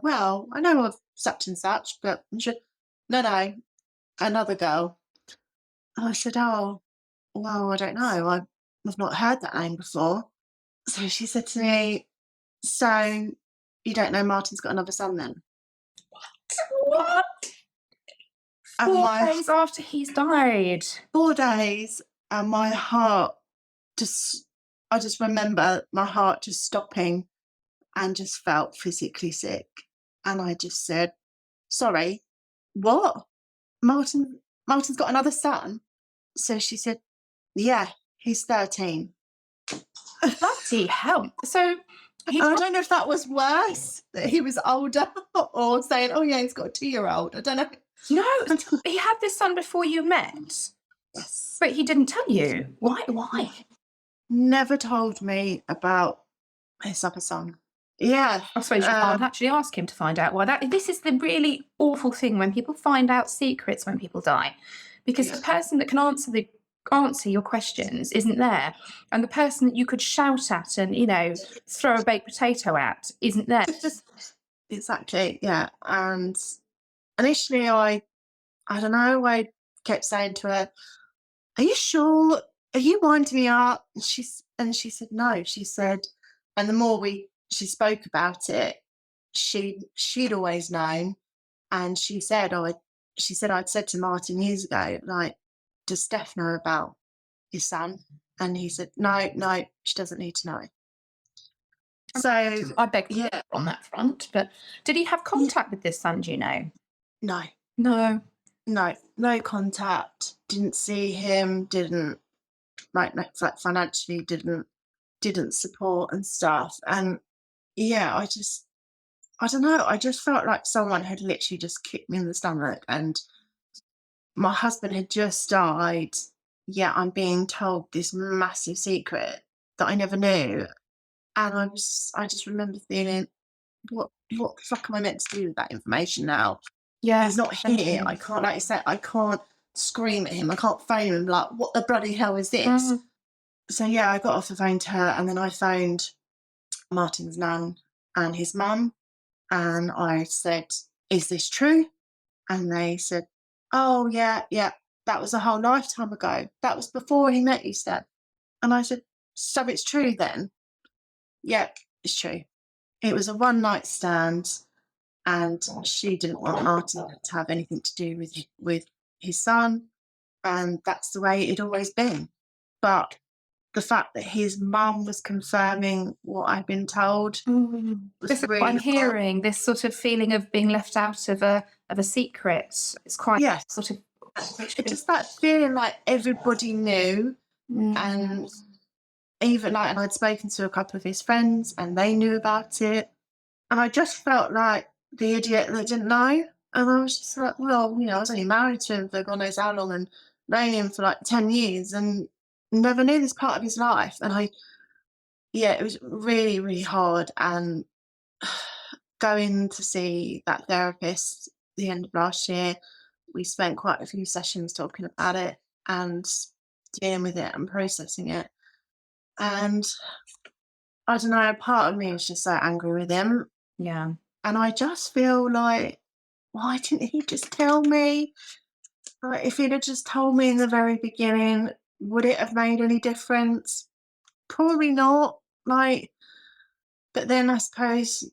well, I know of such and such," but she said, no, another girl. And I said, "Oh, well, I don't know. I've not heard that name before." So she said to me, "So you don't know Martin's got another son then?" What? And 4 days after he's died. 4 days, and my heart I just remember my heart just stopping and just felt physically sick. And I just said, "Sorry, what? Martin's got another son?" So she said, "Yeah, he's 13. Bloody hell. So And I don't know if that was worse, that he was older, or saying, "Oh yeah, he's got a 2-year-old." I don't know. no, he had this son before you met, Yes. but he didn't tell you. Why? Never told me about his other son. Yeah. I suppose you can't actually ask him to find out why. This is the really awful thing when people find out secrets when people die, because the person that can answer your questions isn't there, and the person that you could shout at and throw a baked potato at isn't there. Exactly. Yeah. And initially, I don't know. I kept saying to her, "Are you sure? Are you winding me up?" And she said no. She said, and the more she spoke about it, she'd always known, And she said, I'd said to Martin years ago, like, does Steph know about his son? And he said, no, she doesn't need to know. So I beg to yeah, differ on that front, but did he have contact with this son, do you know? no, No. contact. Didn't see him. Didn't like financially. Didn't support and stuff. And yeah, I don't know. I just felt like someone had literally just kicked me in the stomach, and my husband had just died. Yeah, I'm being told this massive secret that I never knew. And I just remember feeling, what the fuck am I meant to do with that information now? Yeah. He's not here. I can't, like you said, I can't scream at him. I can't phone him like, what the bloody hell is this? So yeah, I got off the phone to her, and then I phoned Martin's nan and his mum, and I said, is this true? And they said, oh yeah, that was a whole lifetime ago. That was before he met you, Steph. And I said, so it's true then? Yeah, it's true. It was a one night stand, and she didn't want Martin to have anything to do with his son, and that's the way it'd always been. But the fact that his mum was confirming what I'd been told was This is really what I'm hard. hearing, this sort of feeling of being left out of a secret. It's quite Yes. sort of It's just that feeling like everybody knew, and even like, and I'd spoken to a couple of his friends and they knew about it, and I just felt like the idiot that didn't know. And I was just like, well, I was only married to him for God knows how long, and known him for like 10 years and never knew this part of his life. And it was really, really hard. And going to see that therapist the end of last year, we spent quite a few sessions talking about it and dealing with it and processing it. And I don't know, part of me is just so angry with him. Yeah. And I just feel like, why didn't he just tell me? Like, if he'd have just told me in the very beginning, would it have made any difference? Probably not. Like, but then I suppose,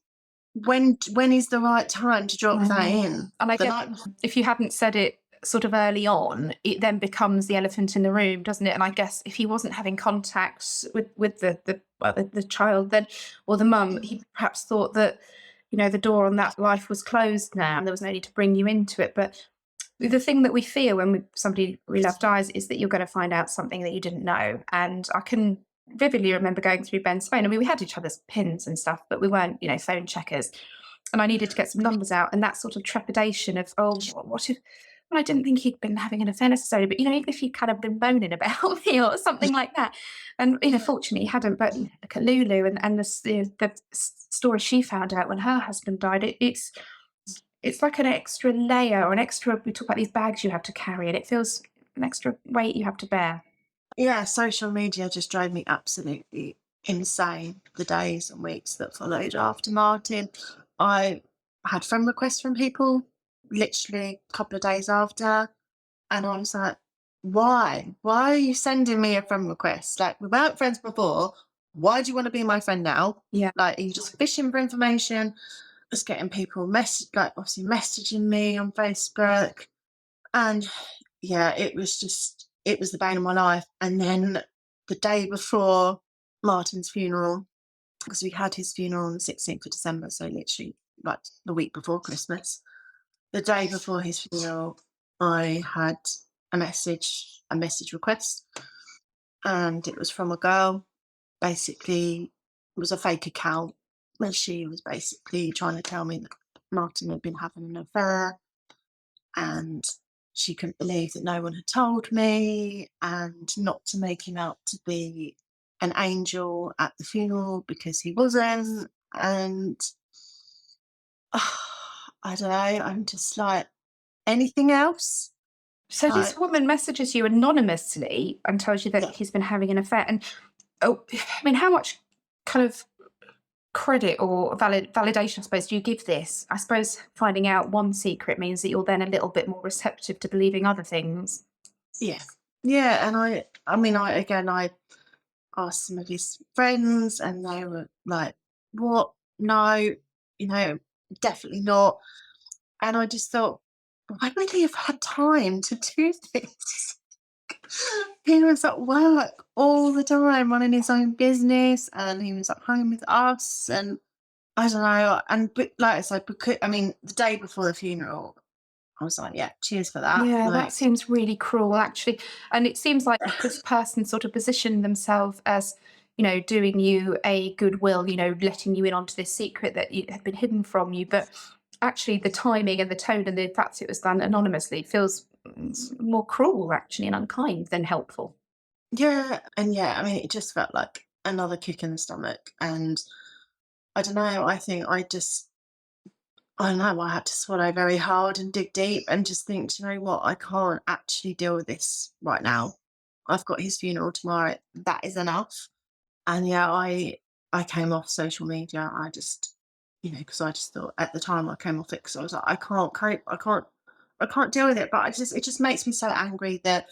when is the right time to drop that in? And I The guess night if you hadn't said it sort of early on, it then becomes the elephant in the room, doesn't it? And I guess if he wasn't having contact with the child, then, or the mum, he perhaps thought that, the door on that life was closed now and there was no need to bring you into it. But the thing that we fear when somebody we love dies is that you're going to find out something that you didn't know. And I can vividly remember going through Ben's phone. I mean, we had each other's pins and stuff, but we weren't, phone checkers. And I needed to get some numbers out, and that sort of trepidation of, oh, what if? Well, I didn't think he'd been having an affair necessarily, but even if he'd kind of been moaning about me or something like that, and fortunately he hadn't. But look at Lulu and the story she found out when her husband died. It's like an extra layer or an extra. We talk about these bags you have to carry, and it feels an extra weight you have to bear. Yeah, social media just drove me absolutely insane the days and weeks that followed after Martin. I had friend requests from people literally a couple of days after, and I was like, why? Why are you sending me a friend request? Like, we weren't friends before. Why do you want to be my friend now? Yeah. Like, are you just fishing for information? Just getting people obviously messaging me on Facebook. And yeah, it was the bane of my life. And then the day before Martin's funeral, because we had his funeral on the 16th of December, so literally like the week before Christmas, the day before his funeral, I had a message request, and it was from a girl. Basically, it was a fake account where she was basically trying to tell me that Martin had been having an affair, and she couldn't believe that no one had told me, and not to make him out to be an angel at the funeral because he wasn't. And I don't know, I'm just like, anything else? So this woman messages you anonymously and tells you that Yeah. he's been having an affair. And I mean, how much kind of credit or validation, I suppose, do you give this? I suppose finding out one secret means that you're then a little bit more receptive to believing other things. Yeah. And I asked some of his friends, and they were like, what? No, definitely not. And I just thought, why would he have had time to do this? He was at work all the time, running his own business, and he was at home with us. And I don't know. And but like I said, because I mean, the day before the funeral, I was like, yeah, cheers for that. Yeah, Like, that seems really cruel, actually. And it seems like this person sort of positioned themselves as, doing you a goodwill, letting you in onto this secret that had been hidden from you. But actually, the timing and the tone and the fact it was done anonymously feels more cruel, actually, and unkind than helpful. yeah, and yeah, I mean, it just felt like another kick in the stomach. And I don't know. I don't know. I had to swallow very hard and dig deep and just think, you know what? I can't actually deal with this right now. I've got his funeral tomorrow. That is enough. And yeah, I came off social media. I just, because I just thought at the time I came off it because I was like, I can't cope. I can't deal with it. But it just makes me so angry that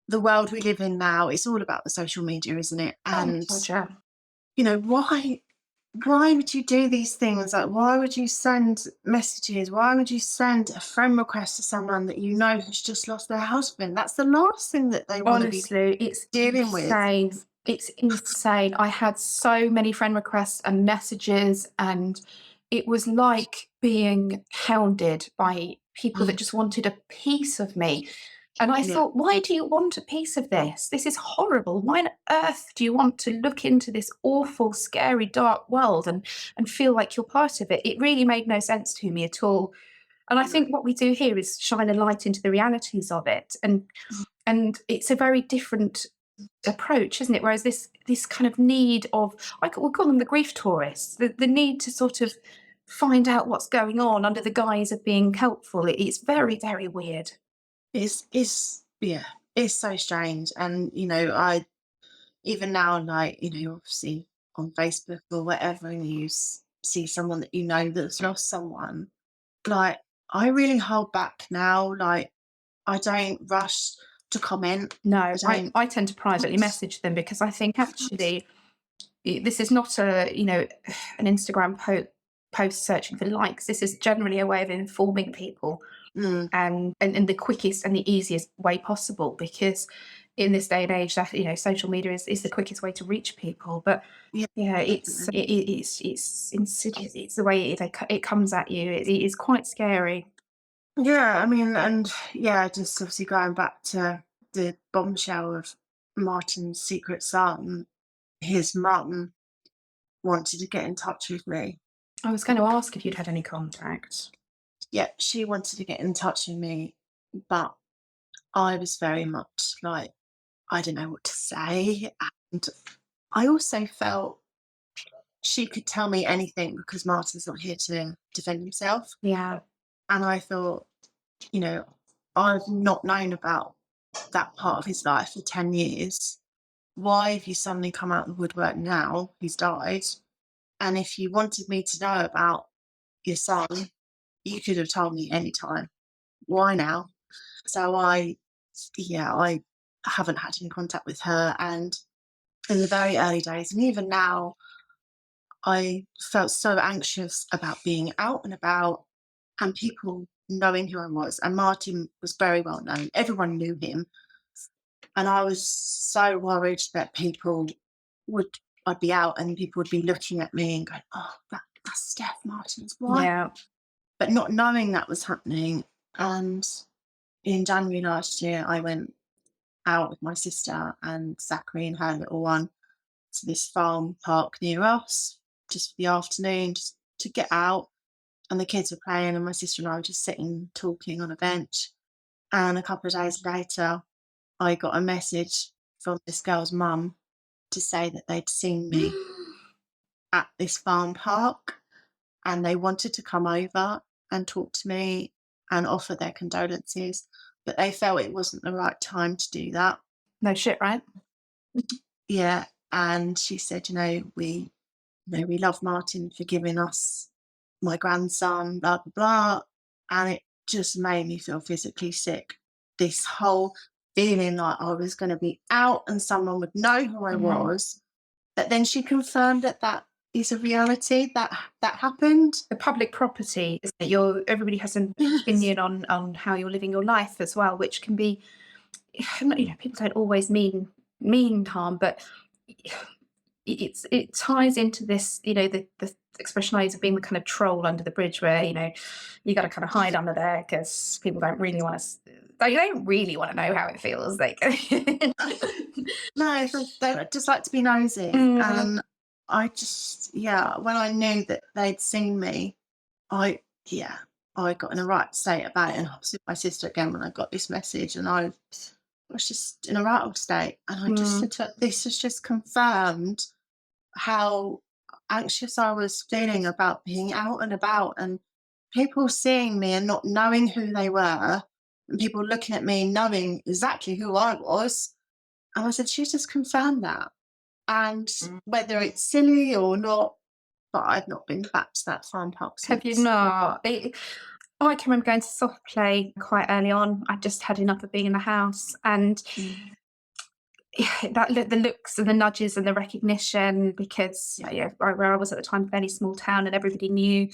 the world we live in now, it's all about the social media, isn't it? And Gotcha. why would you do these things? Like, why would you send messages? Why would you send a friend request to someone that you know has just lost their husband? That's the last thing that they want to be Honestly, it's dealing with. insane. It's insane. I had so many friend requests and messages, and it was like being hounded by people that just wanted a piece of me. And I Yeah. thought, why do you want a piece of this? This is horrible. Why on earth do you want to look into this awful, scary, dark world and feel like you're part of it? It really made no sense to me at all. And I think what we do here is shine a light into the realities of it. And it's a very different approach, isn't it? Whereas this kind of need of, we call them the grief tourists, the need to sort of find out what's going on under the guise of being helpful. It's very, very weird. Yeah, it's so strange. And I even now, like, obviously on Facebook or whatever, and you see someone that that's lost someone, like, I really hold back now. Like, I don't rush to comment. No, I don't. I tend to privately message them because I think actually this is not an Instagram post searching for likes. This is generally a way of informing people Mm, and the quickest and the easiest way possible, because in this day and age that social media is the quickest way to reach people. But yeah, yeah, definitely. it's insidious. It's the way it comes at you. It is quite scary. Yeah, I mean, and yeah, just obviously going back to the bombshell of Martin's secret son, his mum wanted to get in touch with me. I was going to ask if you'd had any contact. Yeah, she wanted to get in touch with me, but I was very much like, I don't know what to say. And I also felt she could tell me anything because Martin's not here to defend himself. Yeah. And I thought, you know, I've not known about that part of his life for 10 years. Why have you suddenly come out of the woodwork now? He's died. And if you wanted me to know about your son, you could have told me anytime. Why now? So I haven't had any contact with her. And in the very early days, and even now, I felt so anxious about being out and about and people knowing who I was. And Martin was very well known. Everyone knew him. And I was so worried that would, I'd be out and people would be looking at me and going, oh, that's Steph Martin's wife. Yeah. But not knowing that was happening. And in January last year, I went out with my sister and Zachary and her little one to this farm park near us, just for the afternoon, just to get out. And the kids were playing, and my sister and I were just sitting talking on a bench. And a couple of days later, I got a message from this girl's mum to say that they'd seen me at this farm park and they wanted to come over and talk to me and offer their condolences, but they felt it wasn't the right time to do that. No shit, right? Yeah. And she said, we love Martin for giving us my grandson, blah, blah, blah. And it just made me feel physically sick. This whole feeling like I was going to be out and someone would know who I Mhm. was. But then she confirmed that is a reality that happened. The public property is that everybody has an Yes. opinion on how you're living your life as well, which can be, people don't always mean harm, but it ties into this, the expression I use of being the kind of troll under the bridge, where you got to kind of hide under there because people don't really want to. They don't really want to know how it feels. Like, No, they just like to be nosy. And I just, when I knew that they'd seen me, I got in a right state about it. And I was with my sister again when I got this message, and I was just in a rattled state. And I just said to her, this has just confirmed how anxious I was feeling about being out and about, and people seeing me and not knowing who they were, and people looking at me knowing exactly who I was. And I said, she's just confirmed that. And whether it's silly or not, but I've not been back to that farm park since. have you not? I can remember going to soft play quite early on. I just had enough of being in the house, and the looks and the nudges and the recognition, because where I was at the time, a fairly small town, and everybody knew,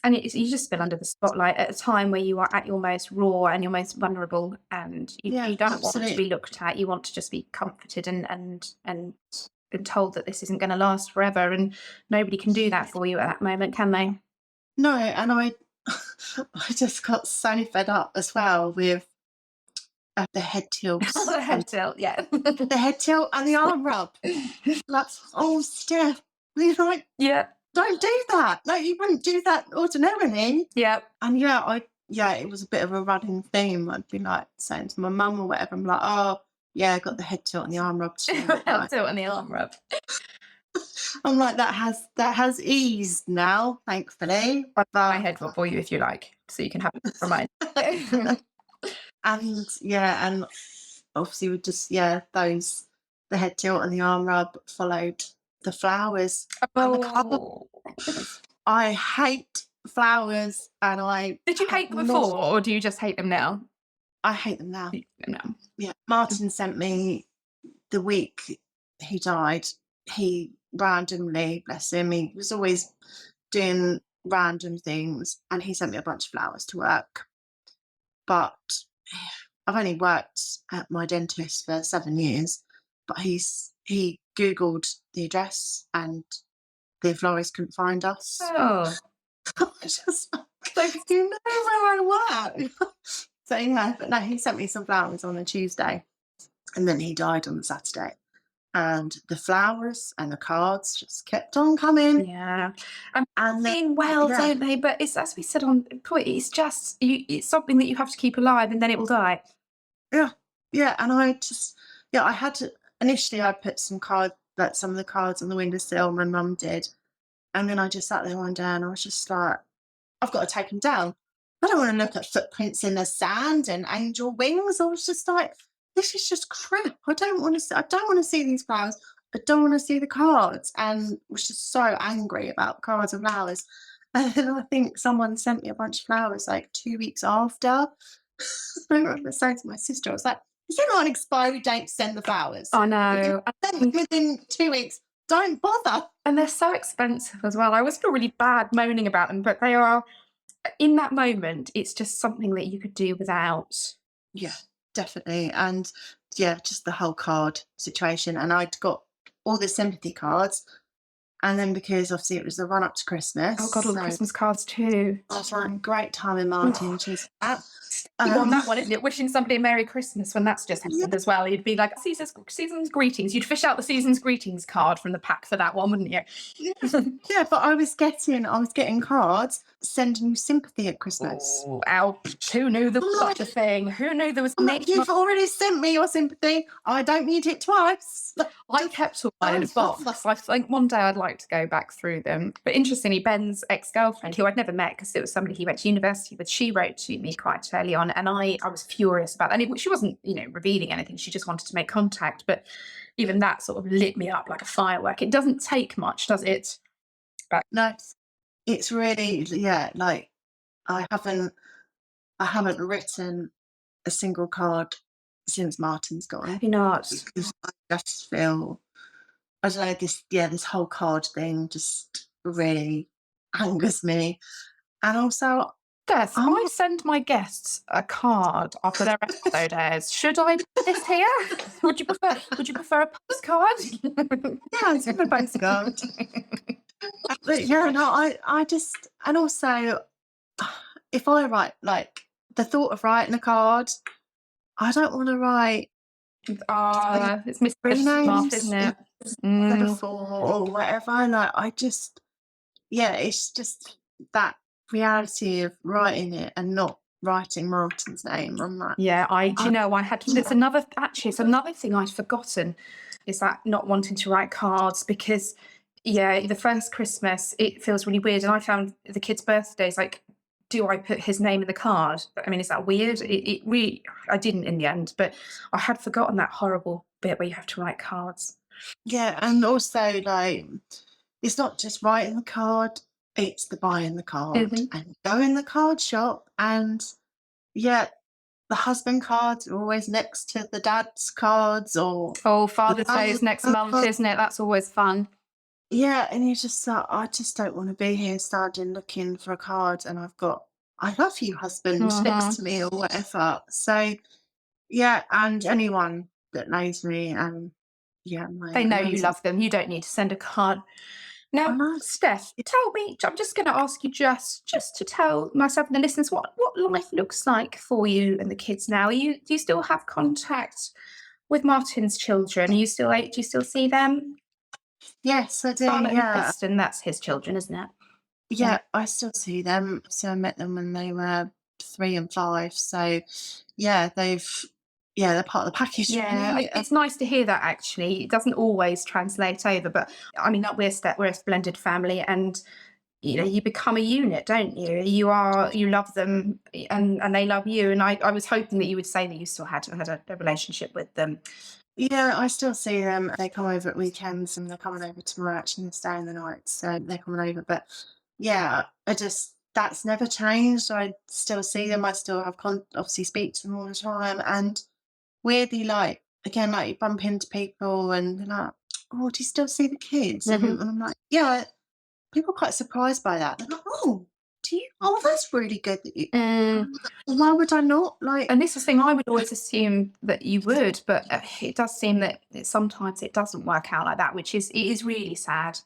and you just feel under the spotlight at a time where you are at your most raw and your most vulnerable, and you don't want to be looked at. You want to just be comforted and told that this isn't going to last forever, and nobody can do that for you at that moment, can they? No, and I just got so fed up as well with the head tilts. The head tilt, yeah. The head tilt and the arm rub. Like, oh, Steph, like, don't do that. Like, you wouldn't do that ordinarily. Yeah. And it was a bit of a running theme. I'd be like saying to my mum or whatever, I'm like, oh, yeah, I got the head tilt and the arm rub too. Head tilt and the arm rub. I'm like, that has eased now, thankfully. My head rub for you if you like, so you can have it from mine. And obviously with just the head tilt and the arm rub followed the flowers. I hate flowers, and did you hate them before, or do you just hate them now? I hate them now. Yeah, Martin sent me the week he died. He randomly, bless him, he was always doing random things, and he sent me a bunch of flowers to work. But I've only worked at my dentist for 7 years, but he Googled the address and the florist couldn't find us. Oh. I was just like, you know where I work. So but no, he sent me some flowers on a Tuesday, and then he died on the Saturday. And the flowers and the cards just kept on coming. Yeah. And mean well, don't they? But it's, as we said on point, it's just it's something that you have to keep alive, and then it will die. Yeah. And I just I had to initially. I put some of the cards on the windowsill. My mum did, and then I just sat there one day, and I was just like, I've got to take them down. I don't want to look at footprints in the sand and angel wings. I was just like, this is just crap. I don't want to see these flowers. I don't want to see the cards. And was just so angry about cards and flowers. And then I think someone sent me a bunch of flowers like 2 weeks after. I remember saying to my sister, I was like, is there not an expiry date to send the flowers? I know. Within 2 weeks, don't bother. And they're so expensive as well. I always feel really bad moaning about them, but they are, in that moment, it's just something that you could do without. Yeah, definitely. And just the whole card situation. And I'd got all the sympathy cards. And then because obviously it was the run up to Christmas. Oh God, all the Christmas cards too. I was like, great time in Martin. She's on that one, isn't it? Wishing somebody a Merry Christmas when that's just happened as well. You'd be like, season's greetings. You'd fish out the season's greetings card from the pack for that one, wouldn't you? Yeah, but I was getting cards sending you sympathy at Christmas. Oh, ouch. Who knew there was such a thing? Who knew there was You've already sent me your sympathy. I don't need it twice. I kept all mine in a box. I think one day I'd like to go back through them. But interestingly, Ben's ex-girlfriend, who I'd never met because it was somebody he went to university with, she wrote to me quite early on, and I was furious about that. And she wasn't, revealing anything. She just wanted to make contact. But even that sort of lit me up like a firework. It doesn't take much, does it? But no, it's really, like I haven't written a single card since Martin's gone. Have you not? Because I just feel I don't know, this whole card thing just really angers me. And also, Steph, I'm I not, send my guests a card after their episode airs. Should I do this here? Would you prefer a postcard? yeah, it's in a postcard. But yeah, no, I just, and also, if I write, like, the thought of writing a card, I don't want to write It's three Mr. Smart, names isn't it? instead of four or whatever. Like, I just, yeah, it's just that reality of writing it and not writing Martin's name. I'm like, Yeah, do you know, I had, it's another thing I'd forgotten, is that not wanting to write cards, because yeah, the first Christmas, it feels really weird. And I found the kids' birthdays, like, do I put his name in the card? I mean, is that weird? It really, I didn't in the end, but I had forgotten that horrible bit where you have to write cards. yeah, and also, like, it's not just writing the card, it's the buying the card Mhm. and go in the card shop. And yeah, the husband cards are always next to the dad's cards, or Oh, Father's Day is next month, card. isn't it? That's always fun. Yeah, and you just I just don't want to be here starting looking for a card and I've got I love you husband next to me or whatever. So yeah, and anyone that knows me, and yeah, my They know you amazing, love them. You don't need to send a card. I Now, know. Steph, tell me, I'm just going to ask you just to tell myself and the listeners what life looks like for you and the kids now. Do you still have contact with Martin's children? Do you still see them? Yes, I do. Charlotte and Yeah, Preston, that's his children, isn't it? yeah, I still see them. So I met them when they were 3 and 5. So yeah, they're part of the package. Yeah, Really. it's nice to hear that actually. It doesn't always translate over, but I mean, we're a blended family, and you know, you become a unit, don't you? You love them, and they love you. And I was hoping that you would say that you still had a relationship with them. Yeah, I still see them. They come over at weekends and they're coming over tomorrow actually and staying the night. So they're coming over. But yeah, that's never changed. I still see them. I still have obviously speak to them all the time. And weirdly, like, again, like you bump into people and they're like, oh, do you still see the kids? And I'm like, yeah, people are quite surprised by that. They're like, oh, do you? Oh, that's really good that you. Why would I not? Like, And this is the thing, I would always assume that you would, but it does seem that sometimes it doesn't work out like that, it is really sad.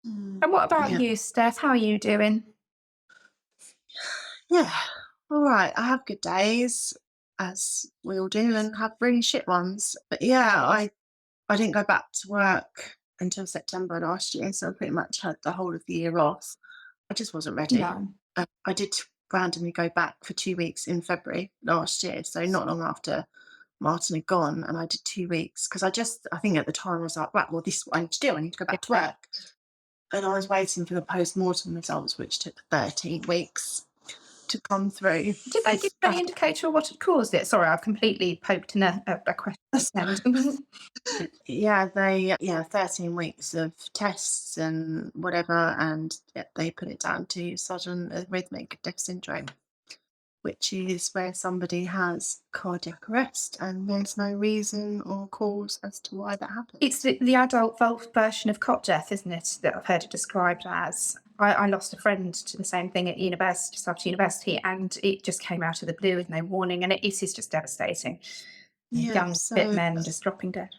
And what about yeah. you, Steph? How are you doing? Yeah, all right. I have good days, as we all do, and have really shit ones. But yeah, I didn't go back to work until September last year, so I pretty much had the whole of the year off. I just wasn't ready. No. I did randomly go back for 2 weeks in February last year, so not long after Martin had gone, and I did 2 weeks because I think at the time I was like, right, well, this is what I need to do. I need to go back to work. And I was waiting for the post-mortem results, which took 13 weeks to come through. Did they give any indicator of what had caused it? Sorry, I've completely poked in a question. Yeah, 13 weeks of tests and whatever, and yeah, they put it down to sudden arrhythmic death syndrome, which is where somebody has cardiac arrest and there's no reason or cause as to why that happened. It's the adult version of cot death, isn't it, that I've heard it described as. I lost a friend to the same thing at university, just after university, and it just came out of the blue with no warning, and it is just devastating. Young fit men just dropping dead.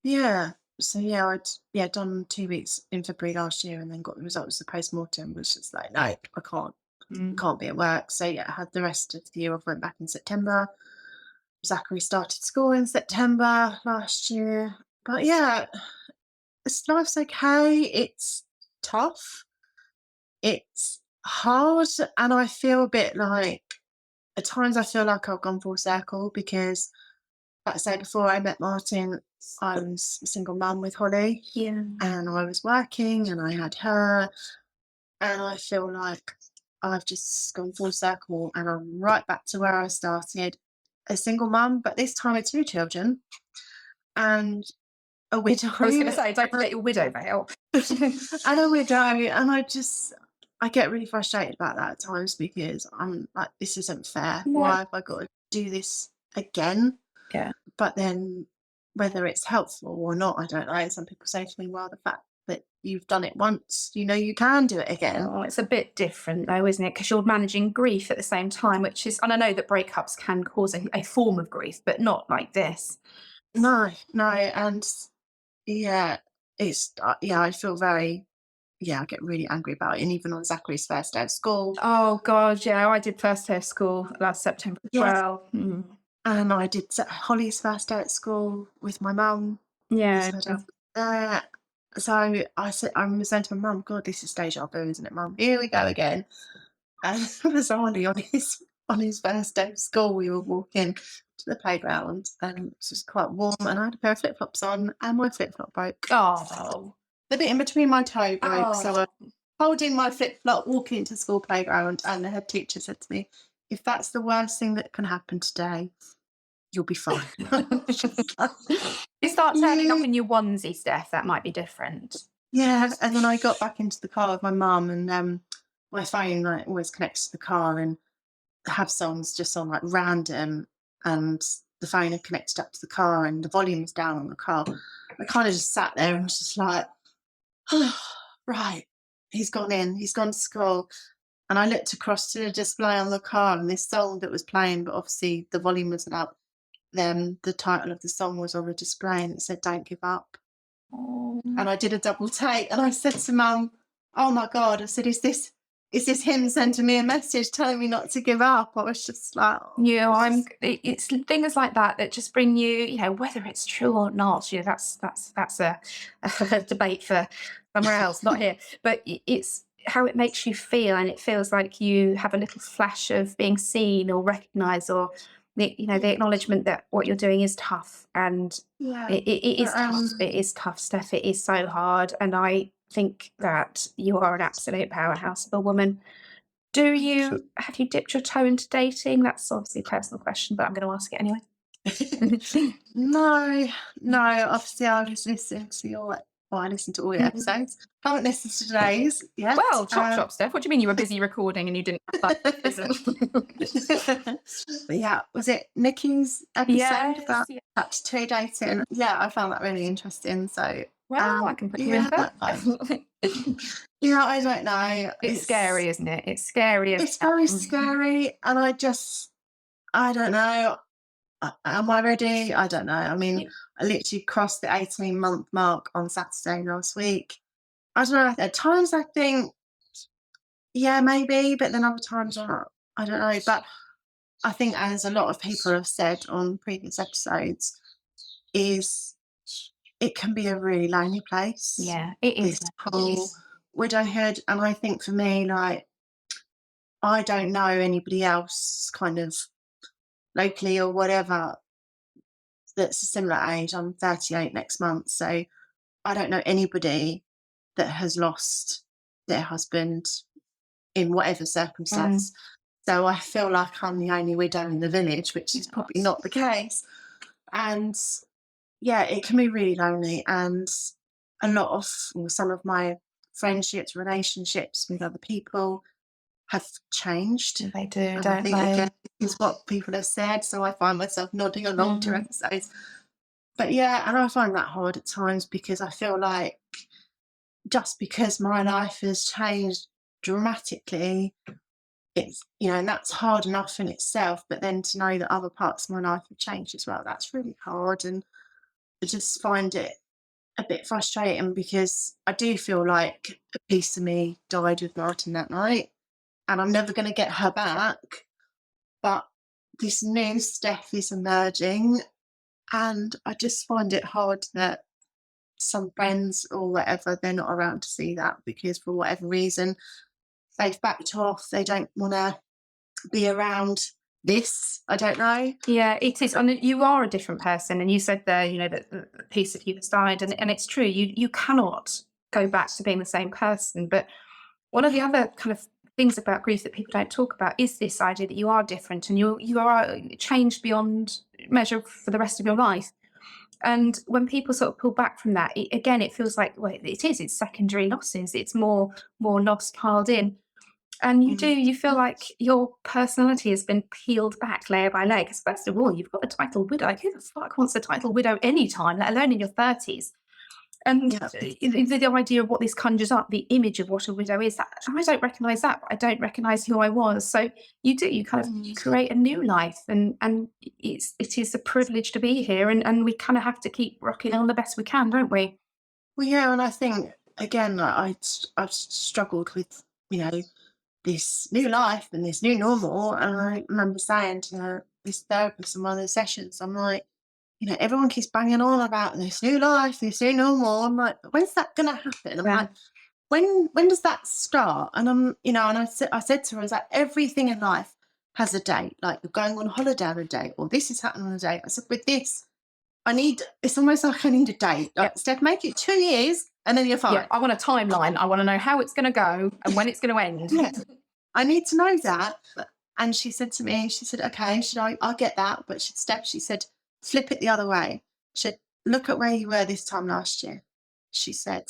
Yeah. So yeah, I'd done 2 weeks in February last year and then got the results of the post-mortem, was just like, no, I can't be at work. So yeah, I had the rest of the year off, went back in September. Zachary started school in September last year. But yeah, life's okay. It's tough. It's hard. And I feel a bit like, at times I feel like I've gone full circle because, like I said, before I met Martin, I was a single mum with Holly. Yeah. And I was working and I had her. And I feel like I've just gone full circle and I'm right back to where I started. A single mum, but this time it's 2 children and a widow. I was going to say, don't forget your widow veil. And a widow. And I get really frustrated about that at times because I'm like, this isn't fair. No. Why have I got to do this again? Yeah. But then whether it's helpful or not, I don't know. Some people say to me, well, the fact that you've done it once, you know, you can do it again. Oh, it's a bit different though, isn't it? Because you're managing grief at the same time, which is, and I know that breakups can cause a form of grief, but not like this. No, and yeah, it's yeah, I feel very, I get really angry about it. And even on Zachary's first day of school, Oh God, yeah, I did first day of school last September as Yeah. well. Mm. and I did Holly's first day at school with my mum. Yeah, So I said, I remember saying to my mum, God, this is deja vu, isn't it, mum? Here we go again. And so Holly on his first day of school, we were walking to the playground, and it was quite warm, and I had a pair of flip flops on, and my flip flop broke. oh, The bit in between my toe broke, so Oh. I'm holding my flip flop, walking into school playground, and the head teacher said to me, "If that's the worst thing that can happen today, you'll be fine." you start turning up in your onesie, Steph. That might be different. Yeah, and then I got back into the car with my mum, and my phone like always connects to the car and have songs just on like random, and the phone had connected up to the car and the volume was down on the car. I kind of just sat there and was just like, oh, right, he's gone to school. And I looked across to the display on the car, and this song that was playing, but obviously the volume wasn't up. Then the title of the song was on the display and it said, "Don't give up." Oh. And I did a double take, and I said to Mum, "Oh my God," I said, is this him sending me a message telling me not to give up? I was just like, oh, Yeah, it's things like that just bring you, whether it's true or not. That's a debate for somewhere else, not here. But it's how it makes you feel, and it feels like you have a little flash of being seen or recognised, or the acknowledgement that what you're doing is tough, and yeah. it is But, tough. It is tough, Steph. It is so hard, and I think that you are an absolute powerhouse of a woman. Have you dipped your toe into dating? That's obviously a personal question, but I'm going to ask it anyway. No, obviously I was listening to I listened to all your episodes. Haven't listened to today's yet. Well, chop, Steph. What do you mean you were busy recording and you didn't have time to listen? But yeah, was it Nikki's episode Yes, about yeah. chapter 2 dating? Yeah, I found that really interesting. So Well, I can put you in for that. yeah, I don't know. It's scary, isn't it? It's scary. It's very scary, and I don't know. Am I ready? I don't know. I mean, I literally crossed the 18-month mark on Saturday last week. I don't know. At times I think, yeah, maybe, but then other times I don't know. But I think, as a lot of people have said on previous episodes, is it can be a really lonely place. Yeah, it is. This whole widowhood, and I think for me, like, I don't know anybody else kind of locally or whatever that's a similar age. I'm 38 next month, so I don't know anybody that has lost their husband in whatever circumstance. So I feel like I'm the only widow in the village, which is probably not the case. And yeah, it can be really lonely, and a lot of some of my friendships, relationships with other people have changed. They do, And I don't think they? again, is what people have said, so I find myself nodding along to episodes. But yeah, and I find that hard at times, because I feel like just because my life has changed dramatically, it's, and that's hard enough in itself, but then to know that other parts of my life have changed as well, that's really hard. And I just find it a bit frustrating, because I do feel like a piece of me died with Martin that night, and I'm never going to get her back. But this new Steph is emerging, and I just find it hard that some friends or whatever, they're not around to see that, because for whatever reason they've backed off. They don't want to be around this. I don't know. Yeah, it is. And you are a different person. And you said there, that the piece of you has died. And it's true. You cannot go back to being the same person. But one of the other kind of things about grief that people don't talk about is this idea that you are different, and you are changed beyond measure for the rest of your life. And when people sort of pull back from that, it feels like, well, it's secondary losses. It's more loss piled in. And you feel like your personality has been peeled back layer by layer. Because first of all, you've got the title widow. Who the fuck wants a title widow anytime, let alone in your 30s? And Yeah. the idea of what this conjures up, the image of what a widow is, that I don't recognise that, but I don't recognise who I was. So you kind of create a new life, and it is a privilege to be here, and we kind of have to keep rocking on the best we can, don't we? Well, yeah, and I think again, like, I've struggled with, you know, this new life and this new normal, and I remember saying to this therapist in one of the sessions, I'm like, you know, everyone keeps banging on about this new life, this new normal. I'm like, when's that gonna happen? I'm Yeah. like, when does that start? And I'm, you know, and I said to her, I was like, everything in life has a date. Like, you're going on holiday on a date, or this is happening on a date. I said, with this, it's almost like I need a date. Like, Yep. Steph, make it 2 years and then you're fine. Yeah, I want a timeline. I want to know how it's going to go and when it's going to end. Yeah. I need to know that. And she said to me, she said, okay, I'll get that. But she said, flip it the other way. She said, look at where you were this time last year. She said,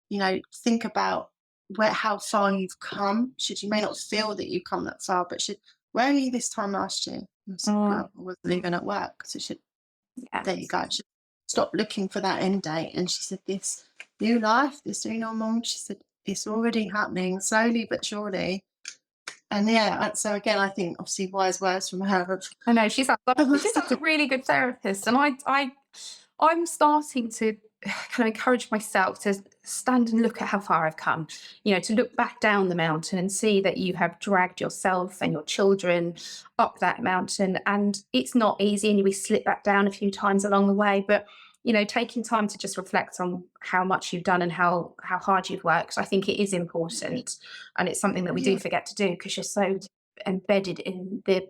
you know, think about how far you've come. You may not feel that you've come that far, but where are you this time last year? And I said, well, I wasn't even at work. So she said, Yeah. there you go. She said, stop looking for that end date. And she said, this new life, this new normal, she said, it's already happening slowly but surely. And yeah, so again, I think obviously wise words from her. I know she's a really good therapist, and I'm starting to kind of encourage myself to stand and look at how far I've come. You know, to look back down the mountain and see that you have dragged yourself and your children up that mountain, and it's not easy, and we slip back down a few times along the way, but you know, taking time to just reflect on how much you've done and how hard you've worked, I think it is important, and it's something that we do forget to do because you're so embedded in the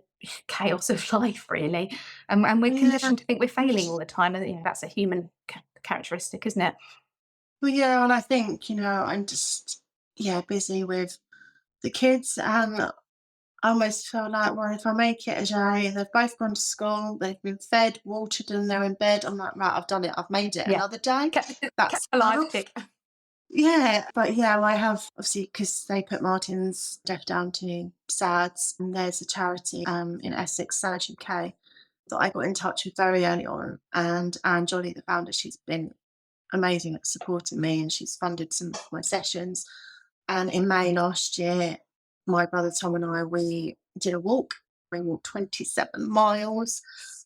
chaos of life, really, and we're conditioned to think we're failing all the time, and you know, that's a human characteristic, isn't it? Well, yeah, and I think, you know, I'm just, busy with the kids, and I almost feel like, well, if I make it a day, they've both gone to school, they've been fed, watered, and they're in bed, I'm like, right, I've done it, I've made it. Yeah. Another day. Kept That's alive. enough. Tick. Yeah, but yeah, I have obviously, because they put Martin's death down to SADS, and there's a charity in Essex, SADS UK, that I got in touch with very early on, and Jolly, the founder, she's been amazing at supporting me, and she's funded some of my sessions. And in May last year, my brother Tom and I, we did a walk. We walked 27 miles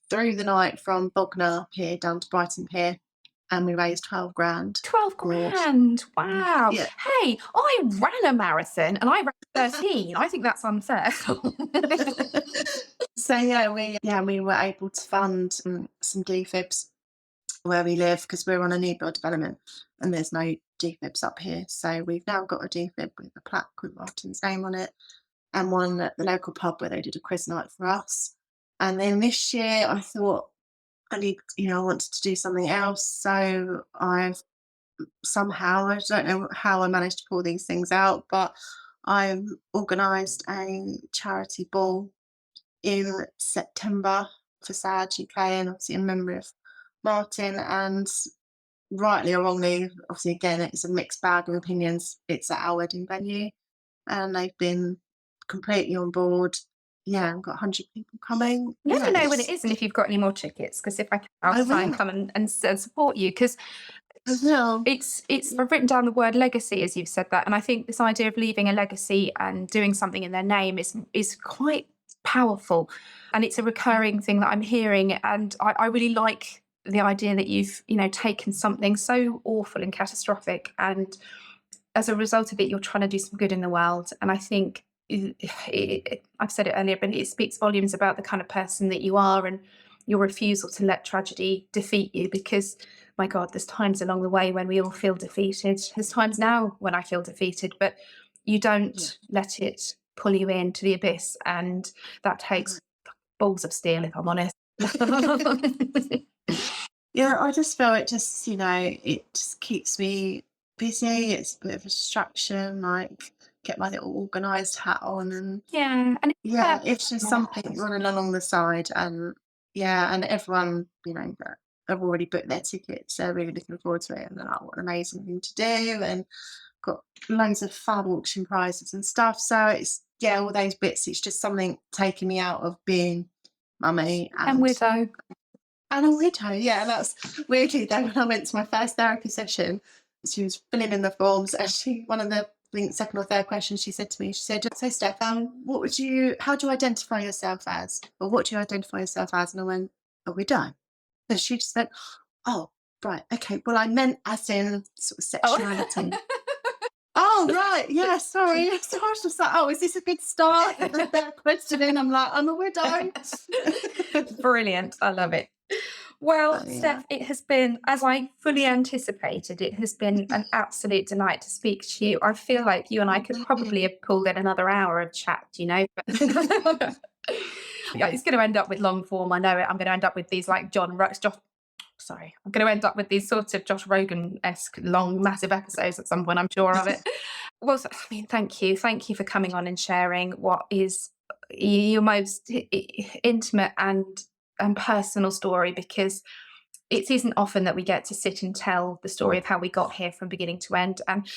through the night from Bognor Pier down to Brighton Pier, and we raised 12 grand. 12 grand. Wow. Yeah. Hey, I ran a marathon and I ran 13. I think that's unfair. So we were able to fund some defibs where we live, because we're on a new build development and there's no defibs up here. So we've now got a defib with a plaque with Martin's name on it, and one at the local pub where they did a quiz night for us. And then this year I thought I wanted to do something else. So I've somehow, I don't know how I managed to pull these things out, but I've organised a charity ball in September for SADS UK, and obviously in memory of Martin. And rightly or wrongly, obviously again, it's a mixed bag of opinions. It's at our wedding venue, and they've been completely on board. Yeah, I've got 100 people coming. You never Yeah, know when it is and if you've got any more tickets, because if I can, I I'll try and will. come and support you, because I will. it's I've written down the word legacy as you've said that, and I think this idea of leaving a legacy and doing something in their name is quite powerful, and it's a recurring thing that I'm hearing, and I really like the idea that you've taken something so awful and catastrophic, and as a result of it you're trying to do some good in the world. And I think I've said it earlier, but it speaks volumes about the kind of person that you are and your refusal to let tragedy defeat you, because my God, there's times along the way when we all feel defeated. There's times now when I feel defeated, but you don't let it pull you into the abyss, and that takes balls of steel, if I'm honest. Yeah, I just feel it it just keeps me busy. It's a bit of a distraction, like get my little organised hat on, and and it's just something running along the side. And and everyone, that have already booked their tickets, they're really looking forward to it, and they're like, what an amazing thing to do. And got loads of fab auction prizes and stuff. So it's, yeah, all those bits. It's just something taking me out of being mummy And widow. and a widow. Yeah, that's weirdly though, when I went to my first therapy session, she was filling in the forms, and one of the, I think, second or third question she said to me, she said, "So Steph, how do you identify yourself as, or what do you identify yourself as?" And I went, "A widow." And she just went, "Oh, right, okay. Well, I meant as in sort of sexuality." Oh, right. Yeah, sorry. So I was just like, "Oh, is this a good start?" They're questioning. I'm like, "I'm a widow." Brilliant. I love it. Well, Oh, yeah. Steph, it has been, as I fully anticipated, it has been an absolute delight to speak to you. I feel like you and I could probably have pulled in another hour of chat, you know. Yeah, it's going to end up with long form. I know it. I'm going to end up with these like I'm going to end up with these sort of Josh Rogan-esque long, massive episodes at some point. I'm sure of it. Well, I mean, thank you for coming on and sharing what is your most intimate and personal story, because it isn't often that we get to sit and tell the story of how we got here from beginning to end. And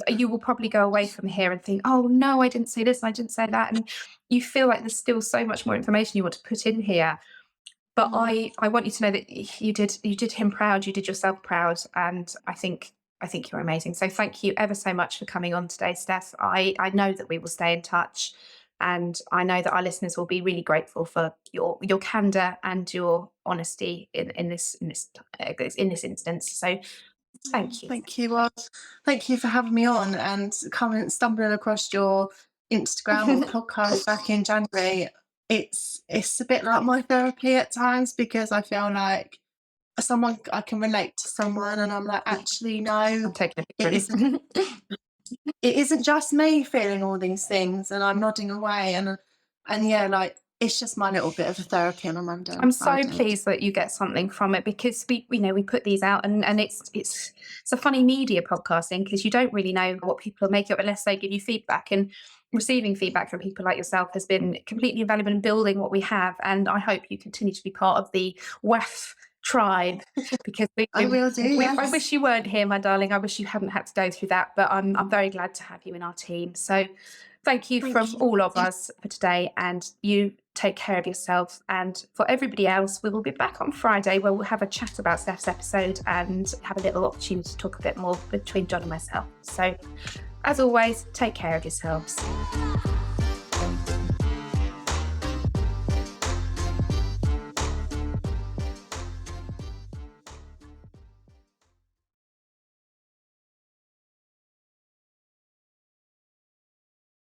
you will probably go away from here and think, "Oh no, I didn't say this, I didn't say that," and you feel like there's still so much more information you want to put in here. But I want you to know that you did him proud, you did yourself proud, and I think you're amazing. So thank you ever so much for coming on today, Steph. I know that we will stay in touch, and I know that our listeners will be really grateful for your candour and your honesty in this instance. So thank you. Thank you. Well, thank you for having me on and stumbling across your Instagram or podcast back in January. It's a bit like my therapy at times, because I feel like I can relate to someone, and I'm like, actually, no, I'm taking a it picture. it isn't just me feeling all these things, and I'm nodding away, and yeah, like, it's just my little bit of a therapy on a Monday. I'm so pleased that you get something from it, because we put these out, and it's a funny media podcasting, because you don't really know what people are making up unless they give you feedback, and receiving feedback from people like yourself has been completely invaluable in building what we have. And I hope you continue to be part of the WEF tribe, because I will do. I Yes. wish you weren't here, my darling. I wish you hadn't had to go through that, but I'm very glad to have you in our team. So thank you from all of us for today, and you take care of yourself. And for everybody else, we will be back on Friday, where we'll have a chat about Steph's episode and have a little opportunity to talk a bit more between John and myself. So as always, take care of yourselves.